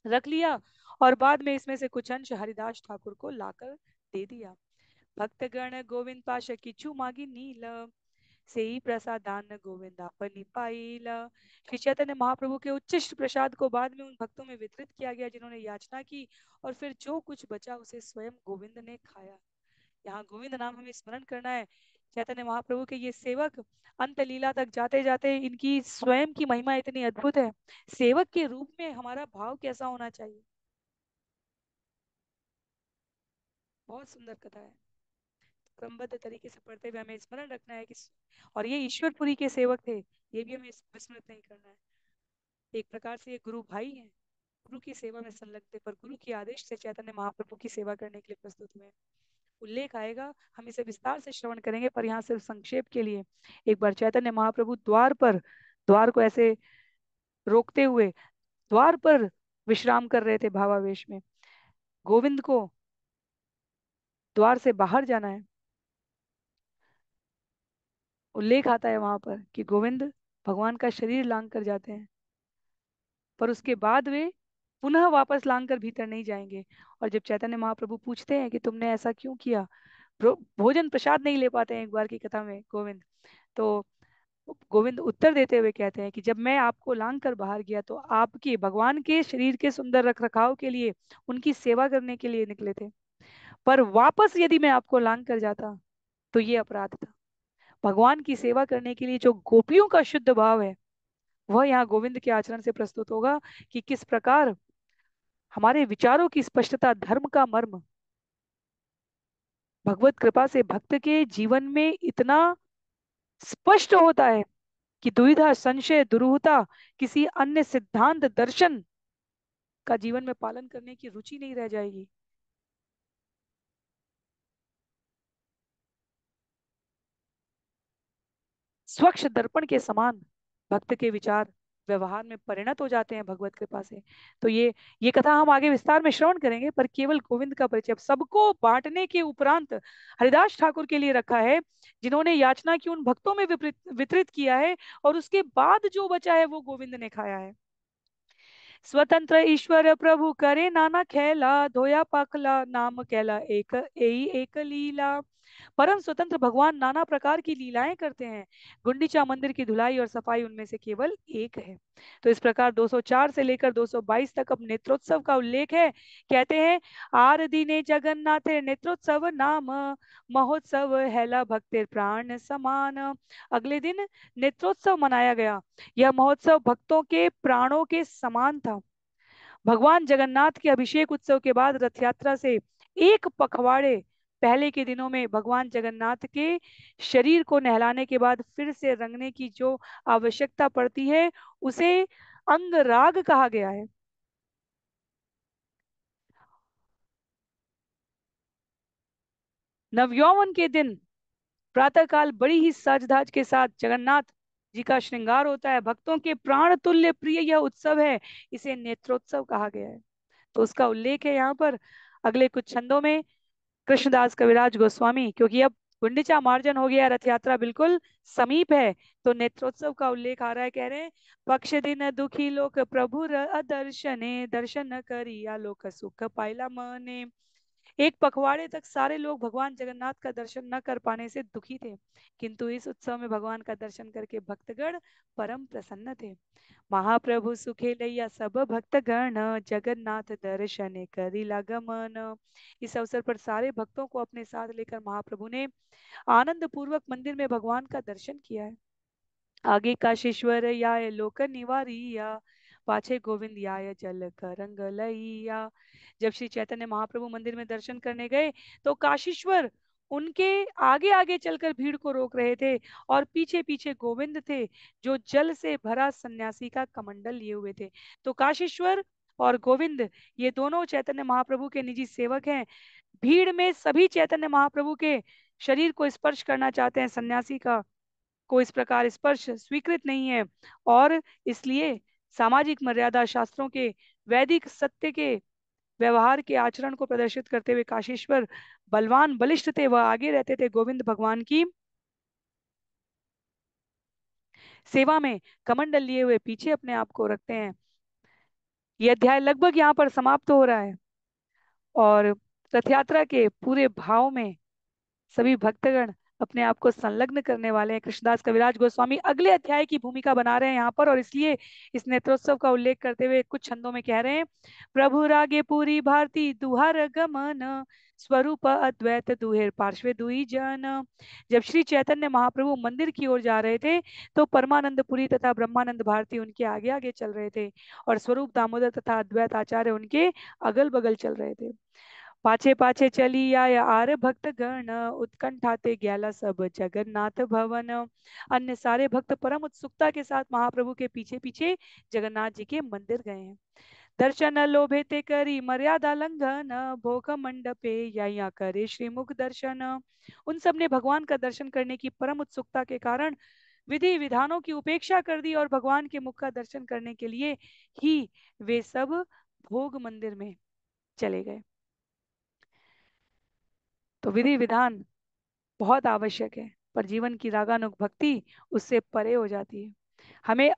S1: रख लिया और बाद में इसमें से कुछ अंश हरिदास ठाकुर को लाकर दे दिया। भक्तगण गोविंद पाश किछु मागी नील से ही प्रसादान गोविंदापनि पाइला। श्री चैतन्य महाप्रभु के उच्चिष्ट प्रसाद को बाद में उन भक्तों में वितरित किया गया जिन्होंने याचना की, और फिर जो कुछ बचा उसे स्वयं गोविंद ने खाया। यहाँ गोविंद नाम हमें स्मरण करना है। चैतन्य महाप्रभु के ये सेवक अंत लीला तक जाते जाते इनकी स्वयं की महिमा इतनी अद्भुत है। सेवक के रूप में हमारा भाव कैसा होना चाहिए, बहुत सुंदर कथा है। क्रमबद्ध तरीके से पढ़ते हुए हमें स्मरण रखना है कि और ये ईश्वरपुरी के सेवक थे, ये भी हमें विस्मृत नहीं करना है। एक प्रकार से ये गुरु भाई हैं, गुरु की सेवा में संलग्न थे, पर गुरु के आदेश से चैतन्य महाप्रभु की सेवा करने के लिए प्रस्तुत हुए। उल्लेख आएगा, हम इसे विस्तार से श्रवण करेंगे, पर यहाँ सिर्फ संक्षेप के लिए एक बार चैतन्य महाप्रभु द्वार को ऐसे रोकते हुए द्वार पर विश्राम कर रहे थे भावावेश में। गोविंद को द्वार से बाहर जाना है। उल्लेख आता है वहां पर कि गोविंद भगवान का शरीर लांग कर जाते हैं, पर उसके बाद वे पुनः वापस लांग कर भीतर नहीं जाएंगे। और जब चैतन्य महाप्रभु पूछते हैं कि तुमने ऐसा क्यों किया, भोजन प्रसाद नहीं ले पाते हैं एक बार की कथा में गोविंद, तो गोविंद उत्तर देते हुए कहते हैं कि जब मैं आपको लांग कर बाहर गया तो आपके भगवान के शरीर के सुंदर रख रखाव के लिए, उनकी सेवा करने के लिए निकले थे, पर वापस यदि मैं आपको लांग कर जाता तो ये अपराध था। भगवान की सेवा करने के लिए जो गोपियों का शुद्ध भाव है, वह यहाँ गोविंद के आचरण से प्रस्तुत होगा कि किस प्रकार हमारे विचारों की स्पष्टता, धर्म का मर्म भगवत कृपा से भक्त के जीवन में इतना स्पष्ट होता है कि दुविधा, संशय, दुरूहता, किसी अन्य सिद्धांत दर्शन का जीवन में पालन करने की रुचि नहीं रह जाएगी। स्वच्छ दर्पण के समान भक्त के विचार व्यवहार में परिणत हो जाते हैं भगवत कृपा से। तो ये कथा हम आगे विस्तार में श्रवण करेंगे, पर केवल गोविंद का परिचय अब सबको बांटने के उपरांत हरिदास ठाकुर के लिए रखा है, जिन्होंने याचना की उन भक्तों में वितरित किया है, और उसके बाद जो बचा है वो गोविंद ने खाया है। स्वतंत्र ईश्वर प्रभु करे नाना खेला, धोया पाखला नाम कैला एक एई एक लीला। परम स्वतंत्र भगवान नाना प्रकार की लीलाएं करते हैं। गुंडीचा मंदिर की धुलाई और सफाई उनमें से केवल एक है। तो इस प्रकार 204 से लेकर 222 तक अब नेत्रोत्सव का उल्लेख है। कहते हैं, आर दीने जगन्नाथ नेत्रोत्सव नाम, महोत्सव हैला भक्तिर प्राण समान। अगले दिन नेत्रोत्सव मनाया गया। यह महोत्सव भक्तों के प्राणों के समान था। भगवान जगन्नाथ के अभिषेक उत्सव के बाद रथ यात्रा से एक पखवाड़े पहले के दिनों में भगवान जगन्नाथ के शरीर को नहलाने के बाद फिर से रंगने की जो आवश्यकता पड़ती है, उसे अंगराग कहा गया है। नवयौवन के दिन प्रातःकाल बड़ी ही साज धाज के साथ जगन्नाथ जी का श्रृंगार होता है। भक्तों के प्राण तुल्य प्रिय यह उत्सव है, इसे नेत्रोत्सव कहा गया है। तो उसका उल्लेख है यहाँ पर अगले कुछ छंदों में। कृष्णदास कविराज गोस्वामी, क्योंकि अब गुंडीचा मार्जन हो गया, रथ यात्रा बिल्कुल समीप है, तो नेत्रोत्सव का उल्लेख आ रहा है। कह रहे हैं, पक्ष दिन दुखी लोक प्रभु दर्शने, दर्शन करिया लोक सुख पाइला मने। एक पखवाड़े तक सारे लोग भगवान जगन्नाथ का दर्शन न कर पाने से दुखी थे, किंतु इस उत्सव में भगवान का दर्शन करके भक्तगण परम प्रसन्न थे। महाप्रभु सुखे लैया सब भक्तगण, जगन्नाथ दर्शन करी लागमन। इस अवसर पर सारे भक्तों को अपने साथ लेकर महाप्रभु ने आनंद पूर्वक मंदिर में भगवान का दर्शन किया है। आगे काशीश्वर याय लोक निवारिया, पाछे गोविंद याय जल करंग लैया। जब श्री चैतन्य महाप्रभु मंदिर में दर्शन करने गए, तो काशीश्वर उनके आगे आगे चलकर भीड़ को रोक रहे थे, और पीछे पीछे गोविंद थे, जो जल से भरा सन्यासी का कमंडल लिए हुए थे। तो काशीश्वर और गोविंद, ये दोनों चैतन्य महाप्रभु के निजी सेवक हैं। भीड़ में सभी चैतन्य महाप्रभु के शरीर को स्पर्श करना चाहते हैं, सन्यासी का को इस प्रकार स्पर्श स्वीकृत नहीं है, और इसलिए सामाजिक मर्यादा शास्त्रों के वैदिक सत्य के व्यवहार के आचरण को प्रदर्शित करते हुए काशीश्वर बलवान बलिष्ठ थे, वह आगे रहते थे, गोविंद भगवान की सेवा में कमंडल लिए हुए पीछे अपने आप को रखते हैं। यह अध्याय लगभग यहाँ पर समाप्त हो रहा है, और रथ यात्रा के पूरे भाव में सभी भक्तगण अपने आप को संलग्न करने वाले हैं। कृष्णदास कविराज गोस्वामी अगले अध्याय की भूमिका बना रहे हैं यहाँ पर, और इसलिए इस नेत्रोत्सव का उल्लेख करते हुए कुछ छंदों में कह रहे हैं, प्रभु रागे पूरी भारती दुहार गमन, स्वरूप अद्वैत दुहेर पार्श्वे दुई जन। जब श्री चैतन्य महाप्रभु मंदिर की ओर जा रहे थे, तो परमानंद पुरी तथा ब्रह्मानंद भारती उनके आगे आगे चल रहे थे, और स्वरूप दामोदर तथा अद्वैत आचार्य उनके अगल बगल चल रहे थे। पाछे पाछे चली आय आर भक्त गण, उत्कंठाते ग्याला सब जगन्नाथ भवन। अन्य सारे भक्त परम उत्सुकता के साथ महाप्रभु के पीछे पीछे जगन्नाथ जी के मंदिर गए हैं। दर्शन लोभे ते करी मर्यादा लंघन, भोग मंडपे या करे श्रीमुख दर्शन। उन सब ने भगवान का दर्शन करने की परम उत्सुकता के कारण विधि विधानों की उपेक्षा कर दी, और भगवान के मुख का दर्शन करने के लिए ही वे सब भोग मंदिर में चले गए। तो विधि विधान बहुत आवश्यक है, पर जीवन की रागानुग भक्ति उससे परे हो जाती है। हमें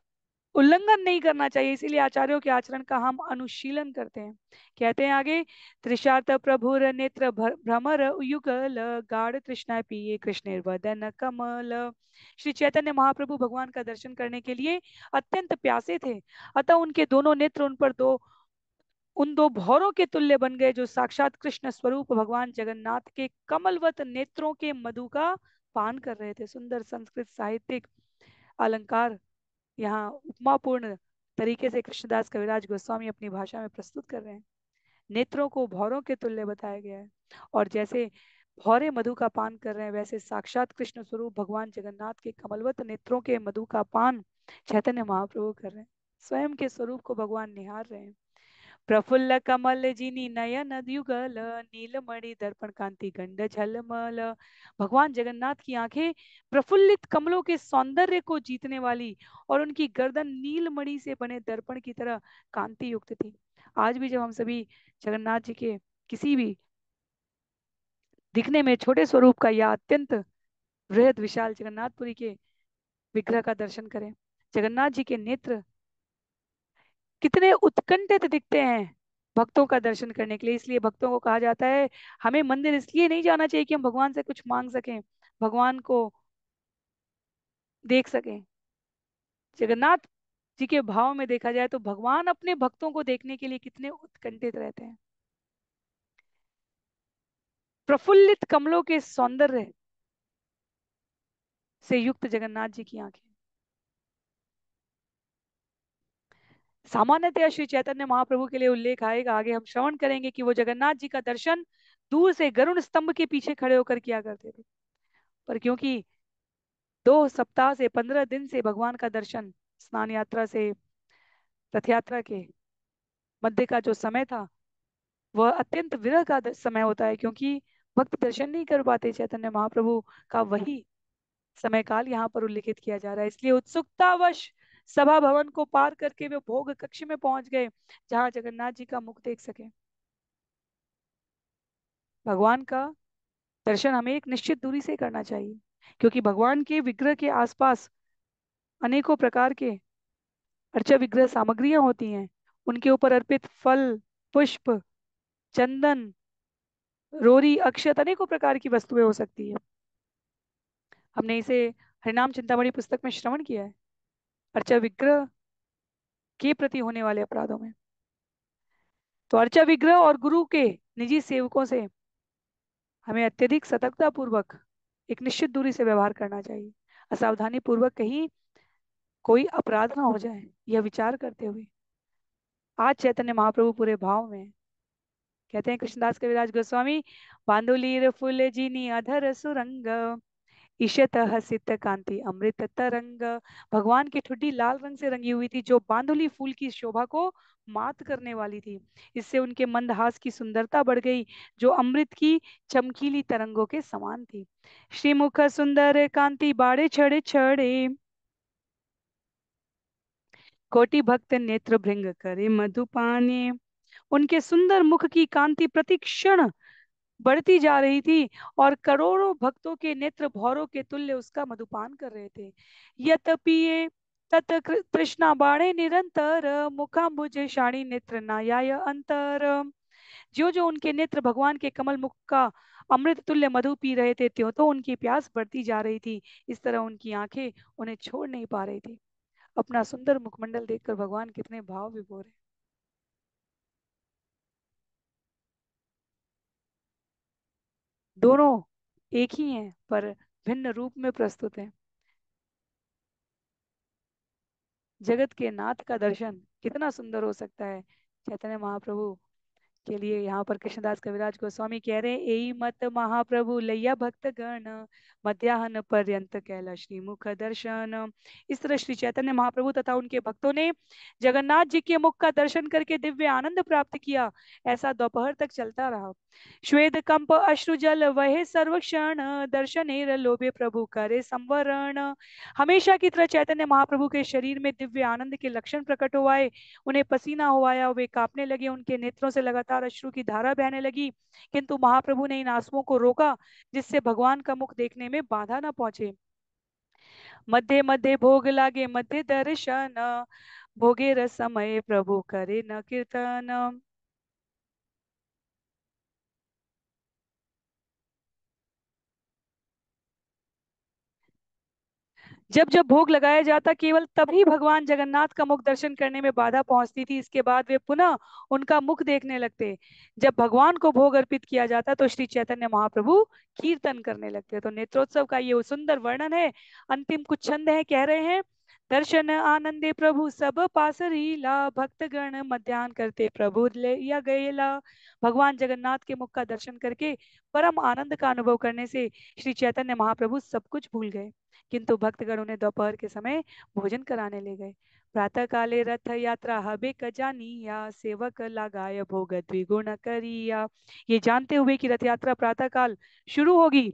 S1: उल्लंघन नहीं करना चाहिए, इसीलिए आचार्यों के आचरण का हम अनुशीलन करते हैं। कहते हैं आगे, त्रिशार्थ प्रभुर नेत्र भ्रमर युगल, गाढ़ तृष्णा पिए कृष्ण वदन कमल। श्री चैतन्य महाप्रभु भगवान का दर्शन करने के लिए अत्यंत प्यासे थे, अतः उनके दोनों नेत्र उन दो भौरों के तुल्य बन गए, जो साक्षात कृष्ण स्वरूप भगवान जगन्नाथ के कमलवत नेत्रों के मधु का पान कर रहे थे। सुंदर संस्कृत साहित्यिक अलंकार यहाँ उपमापूर्ण तरीके से कृष्णदास कविराज गोस्वामी अपनी भाषा में प्रस्तुत कर रहे हैं। नेत्रों को भौरों के तुल्य बताया गया है, और जैसे भौरे मधु का पान कर रहे हैं, वैसे साक्षात कृष्ण स्वरूप भगवान जगन्नाथ के कमलवत नेत्रों के मधु का पान चैतन्य महाप्रभु कर रहे हैं। स्वयं के स्वरूप को भगवान निहार रहे हैं। प्रफुल्ल कमल जिनी नयन युगल, नीलमणि दर्पण कांति गंड झलमल। भगवान जगन्नाथ की आंखें प्रफुल्लित कमलों के सौंदर्य को जीतने वाली और उनकी गर्दन नीलमणि से बने दर्पण की तरह कांति युक्त थी। आज भी जब हम सभी जगन्नाथ जी के किसी भी दिखने में छोटे स्वरूप का या अत्यंत वृहद विशाल जगन्नाथपुरी के विग्रह का दर्शन करें, जगन्नाथ जी के नेत्र कितने उत्कंठित दिखते हैं भक्तों का दर्शन करने के लिए। इसलिए भक्तों को कहा जाता है हमें मंदिर इसलिए नहीं जाना चाहिए कि हम भगवान से कुछ मांग सकें, भगवान को देख सकें। जगन्नाथ जी के भाव में देखा जाए तो भगवान अपने भक्तों को देखने के लिए कितने उत्कंठित रहते हैं। प्रफुल्लित कमलों के सौंदर्य से युक्त जगन्नाथ जी की आंखें। सामान्यतः श्री चैतन्य महाप्रभु के लिए उल्लेख आएगा, आगे हम श्रवण करेंगे कि वो जगन्नाथ जी का दर्शन दूर से गरुड़ स्तंभ के पीछे खड़े होकर किया करते थे। पर क्योंकि 2 सप्ताह से 15 दिन से भगवान का दर्शन स्नान यात्रा से रथ यात्रा के मध्य का जो समय था वह अत्यंत विरह का समय होता है, क्योंकि भक्त दर्शन नहीं कर पाते चैतन्य महाप्रभु का। वही समय काल यहाँ पर उल्लेखित किया जा रहा है। इसलिए उत्सुकतावश सभा भवन को पार करके वे भोग कक्ष में पहुंच गए, जहां जगन्नाथ जी का मुख देख सके। भगवान का दर्शन हमें एक निश्चित दूरी से करना चाहिए, क्योंकि भगवान के विग्रह के आसपास अनेकों प्रकार के अर्चा विग्रह सामग्रियां होती हैं। उनके ऊपर अर्पित फल, पुष्प, चंदन, रोरी, अक्षत, अनेकों प्रकार की वस्तुएं हो सकती है। हमने इसे हरिनाम चिंतामणि पुस्तक में श्रवण किया है, अर्चा विग्रह के प्रति होने वाले अपराधों में। तो अर्चा विग्रह और गुरु के निजी सेवकों से हमें अत्यधिक सतर्कता पूर्वक एक निश्चित दूरी से व्यवहार करना चाहिए। असावधानी पूर्वक कहीं कोई अपराध ना हो जाए, यह विचार करते हुए आज चैतन्य महाप्रभु पूरे भाव में कहते हैं, कृष्णदास कविराज गोस्वामी, बांदुलीर फूल जिनी अधर सुरंग, ईशत हसित कांति अमृत तरंग। भगवान की ठुड्डी लाल रंग से रंगी हुई थी, जो बांदुली फूल की शोभा को मात करने वाली थी। इससे उनके मंदहास की सुंदरता बढ़ गई, जो अमृत की चमकीली तरंगों के समान थी। श्रीमुख सुंदर कांति बाड़े छड़े छड़े, कोटि भक्त नेत्र भृंग करे मधुपाने। उनके सुंदर मुख की कांति प्रतिक्षण बढ़ती जा रही थी और करोड़ों भक्तों के नेत्र भौरों के तुल्य उसका मधुपान कर रहे थे। यत पिए तत तृष्णा बाणे निरंतर, मुखाम्बुज शाणी नेत्र नायाय अंतर। जो जो उनके नेत्र भगवान के कमल मुख का अमृत तुल्य मधु पी रहे थे, त्यों तो उनकी प्यास बढ़ती जा रही थी। इस तरह उनकी आंखें उन्हें छोड़ नहीं पा रही थी। अपना सुंदर मुखमंडल देखकर भगवान कितने भाव विभोर है। दोनों एक ही हैं पर भिन्न रूप में प्रस्तुत हैं। जगत के नाथ का दर्शन कितना सुंदर हो सकता है। चैतन्य महाप्रभु के लिए यहाँ पर कृष्णदास कविराज गोस्वामी कह रहे हैं, एई मत महाप्रभु लैया भक्त गण, मध्याह्न पर्यंत कैला श्रीमुख दर्शन। इस तरह श्री चैतन्य महाप्रभु तथा उनके भक्तों ने जगन्नाथ जी के मुख का दर्शन करके दिव्य आनंद प्राप्त किया। ऐसा दोपहर तक चलता रहा। श्वेत कंप अश्रुजल वहे सर्वक्षण, दर्शनेर लोभे प्रभु करे संवरण। हमेशा की तरह चैतन्य महाप्रभु के शरीर में दिव्य आनंद के लक्षण प्रकट हो आए। उन्हें पसीना हो आया, वे कांपने लगे, उनके नेत्रों से लगातार अश्रु की धारा बहने लगी। किंतु महाप्रभु ने इन आंसुओं को रोका, जिससे भगवान का मुख देखने में बाधा न पहुंचे। मध्य मध्य भोग लागे मध्य दर्शन, भोगे रस समय प्रभु करे न कीर्तन। जब जब भोग लगाया जाता, केवल तभी भगवान जगन्नाथ का मुख दर्शन करने में बाधा पहुंचती थी। इसके बाद वे पुनः उनका मुख देखने लगते। जब भगवान को भोग अर्पित किया जाता तो श्री चैतन्य महाप्रभु कीर्तन करने लगते। तो नेत्रोत्सव का ये सुंदर वर्णन है। अंतिम कुछ छंद है, कह रहे हैं, दर्शन आनंदे प्रभु सब पास रीला, भक्तगण मध्याह्न करते प्रभु ले या गएला। भगवान जगन्नाथ के मुख का दर्शन करके परम आनंद का अनुभव करने से श्री चैतन्य महाप्रभु सब कुछ भूल गए, किंतु भक्तगण उन्हें दोपहर के समय भोजन कराने ले गए। प्रातः काले रथ यात्रा हबे क जानिया, सेवक लगाय भोग द्विगुण करिया। ये जानते हुए कि रथ यात्रा प्रातः काल शुरू होगी,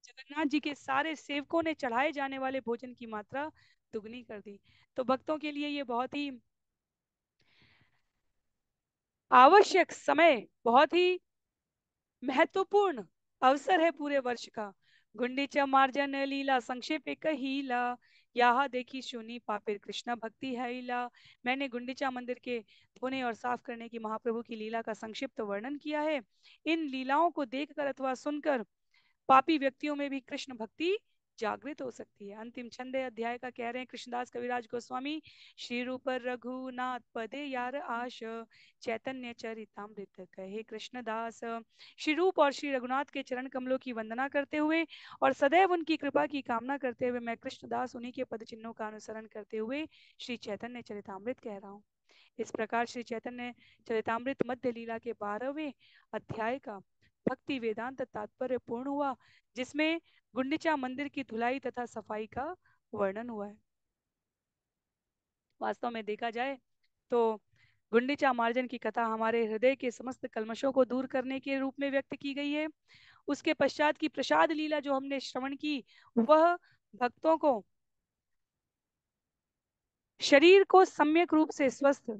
S1: जगन्नाथ जी के सारे सेवकों ने चढ़ाए जाने वाले भोजन की मात्रा दुगनी कर दी। तो भक्तों के लिए ये बहुत ही आवश्यक समय, बहुत ही महत्वपूर्ण अवसर है पूरे वर्ष का। गुंडीचा मार्जन लीला संक्षेप कहीला, यहाँ देखी सुनी पापिर कृष्ण भक्ति हैला। मैंने गुंडीचा मंदिर के धोने और साफ करने की महाप्रभु की लीला का संक्षिप्त वर्णन किया है। इन लीलाओं को देखकर अथवा सुनकर पापी व्यक्तियों में भी कृष्ण भक्ति जागृत हो सकती है। अंतिम छंद अध्याय का कह रहे हैं कृष्णदास कविराज गोस्वामी, श्री रूप रघुनाथ पदे यार आश, चैतन्य चरितामृत कहे कृष्णदास। श्री रूप और श्री रघुनाथ के चरण कमलों की वंदना करते हुए और सदैव उनकी कृपा की कामना करते हुए मैं कृष्णदास उन्हीं के पद चिन्हों का अनुसरण करते हुए श्री चैतन्य चरितामृत कह रहा हूँ। इस प्रकार श्री चैतन्य चरितामृत मध्य लीला के 12वें अध्याय का भक्ति वेदांत तात्पर्य पूर्ण हुआ, जिसमें गुंडीचा मंदिर की धुलाई तथा सफाई का वर्णन हुआ है। वास्तव में देखा जाए तो गुंडीचा मार्जन की कथा हमारे हृदय के समस्त कल्मशों को दूर करने के रूप में व्यक्त की गई है। उसके पश्चात की प्रसाद लीला जो हमने श्रवण की, वह भक्तों को शरीर को सम्यक रूप से स्वस्थ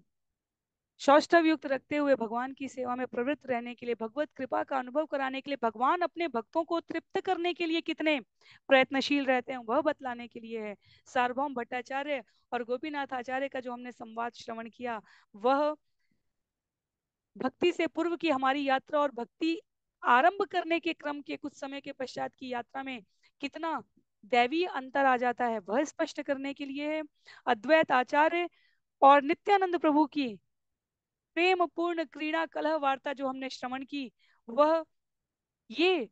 S1: सौष्ठव युक्त रखते हुए भगवान की सेवा में प्रवृत्त रहने के लिए, भगवत कृपा का अनुभव कराने के लिए, भगवान अपने भक्तों को तृप्त करने के लिए कितने प्रयत्नशील रहते हैं वह बतलाने के लिए है। सार्वभौम भट्टाचार्य और गोपीनाथ आचार्य का जो हमने संवाद श्रवण किया, वह भक्ति से पूर्व की हमारी यात्रा और भक्ति आरंभ करने के क्रम के कुछ समय के पश्चात की यात्रा में कितना दैवीय अंतर आ जाता है वह स्पष्ट करने के लिए है। अद्वैत आचार्य और नित्यानंद प्रभु की प्रेम पूर्ण क्रीड़ा कलह वार्ता जो हमने श्रवण की, वह ये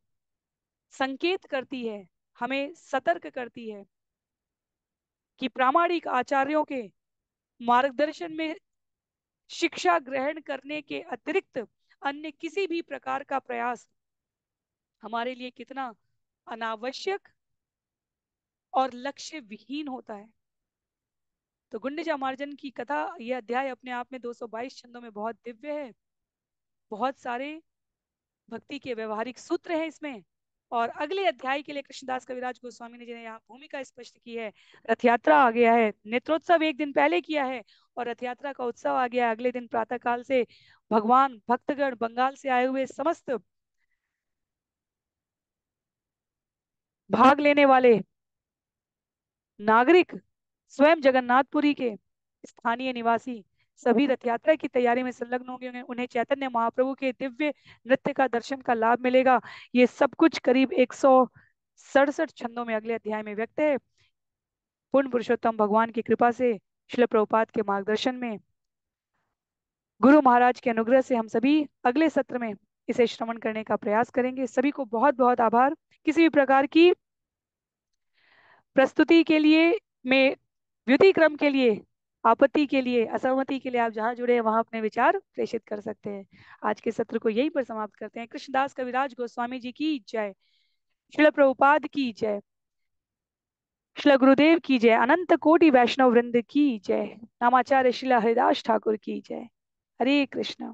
S1: संकेत करती है, हमें सतर्क करती है कि प्रामाणिक आचार्यों के मार्गदर्शन में शिक्षा ग्रहण करने के अतिरिक्त अन्य किसी भी प्रकार का प्रयास हमारे लिए कितना अनावश्यक और लक्ष्य विहीन होता है। तो गुंडीचा मार्जन की कथा, यह अध्याय अपने आप में 222 छंदों में बहुत दिव्य है। बहुत सारे भक्ति के व्यवहारिक सूत्र हैं इसमें। और अगले अध्याय के लिए कृष्णदास कविराज गोस्वामी ने जिन्हें यहाँ भूमिका स्पष्ट की है, रथ यात्रा आ गया है, नेत्रोत्सव एक दिन पहले किया है और रथ यात्रा का उत्सव आ गया है। अगले दिन प्रातः काल से भगवान भक्तगण, बंगाल से आए हुए समस्त भाग लेने वाले नागरिक, स्वयं जगन्नाथपुरी के स्थानीय निवासी सभी रथ यात्रा की तैयारी में संलग्न होंगे। उन्हें चैतन्य महाप्रभु के दिव्य नृत्य का दर्शन का लाभ मिलेगा। ये सब कुछ करीब 167 छंदों में अगले अध्याय में व्यक्त है। पूर्ण पुरुषोत्तम भगवान की कृपा से, श्रील प्रभुपाद के मार्गदर्शन में, गुरु महाराज के अनुग्रह से हम सभी अगले सत्र में इसे श्रवण करने का प्रयास करेंगे। सभी को बहुत बहुत आभार। किसी भी प्रकार की प्रस्तुति के लिए, में व्युतिक्रम के लिए, आपत्ति के लिए, असहमति के लिए आप जहां जुड़े हैं वहां अपने विचार प्रेषित कर सकते हैं। आज के सत्र को यहीं पर समाप्त करते हैं। कृष्णदास कविराज गोस्वामी जी की जय, श्रील प्रभुपाद की जय, श्रील गुरुदेव की जय, अनंत कोटि वैष्णव वृंद की जय, नामाचार्य श्रील हरिदास ठाकुर की जय। हरे कृष्ण।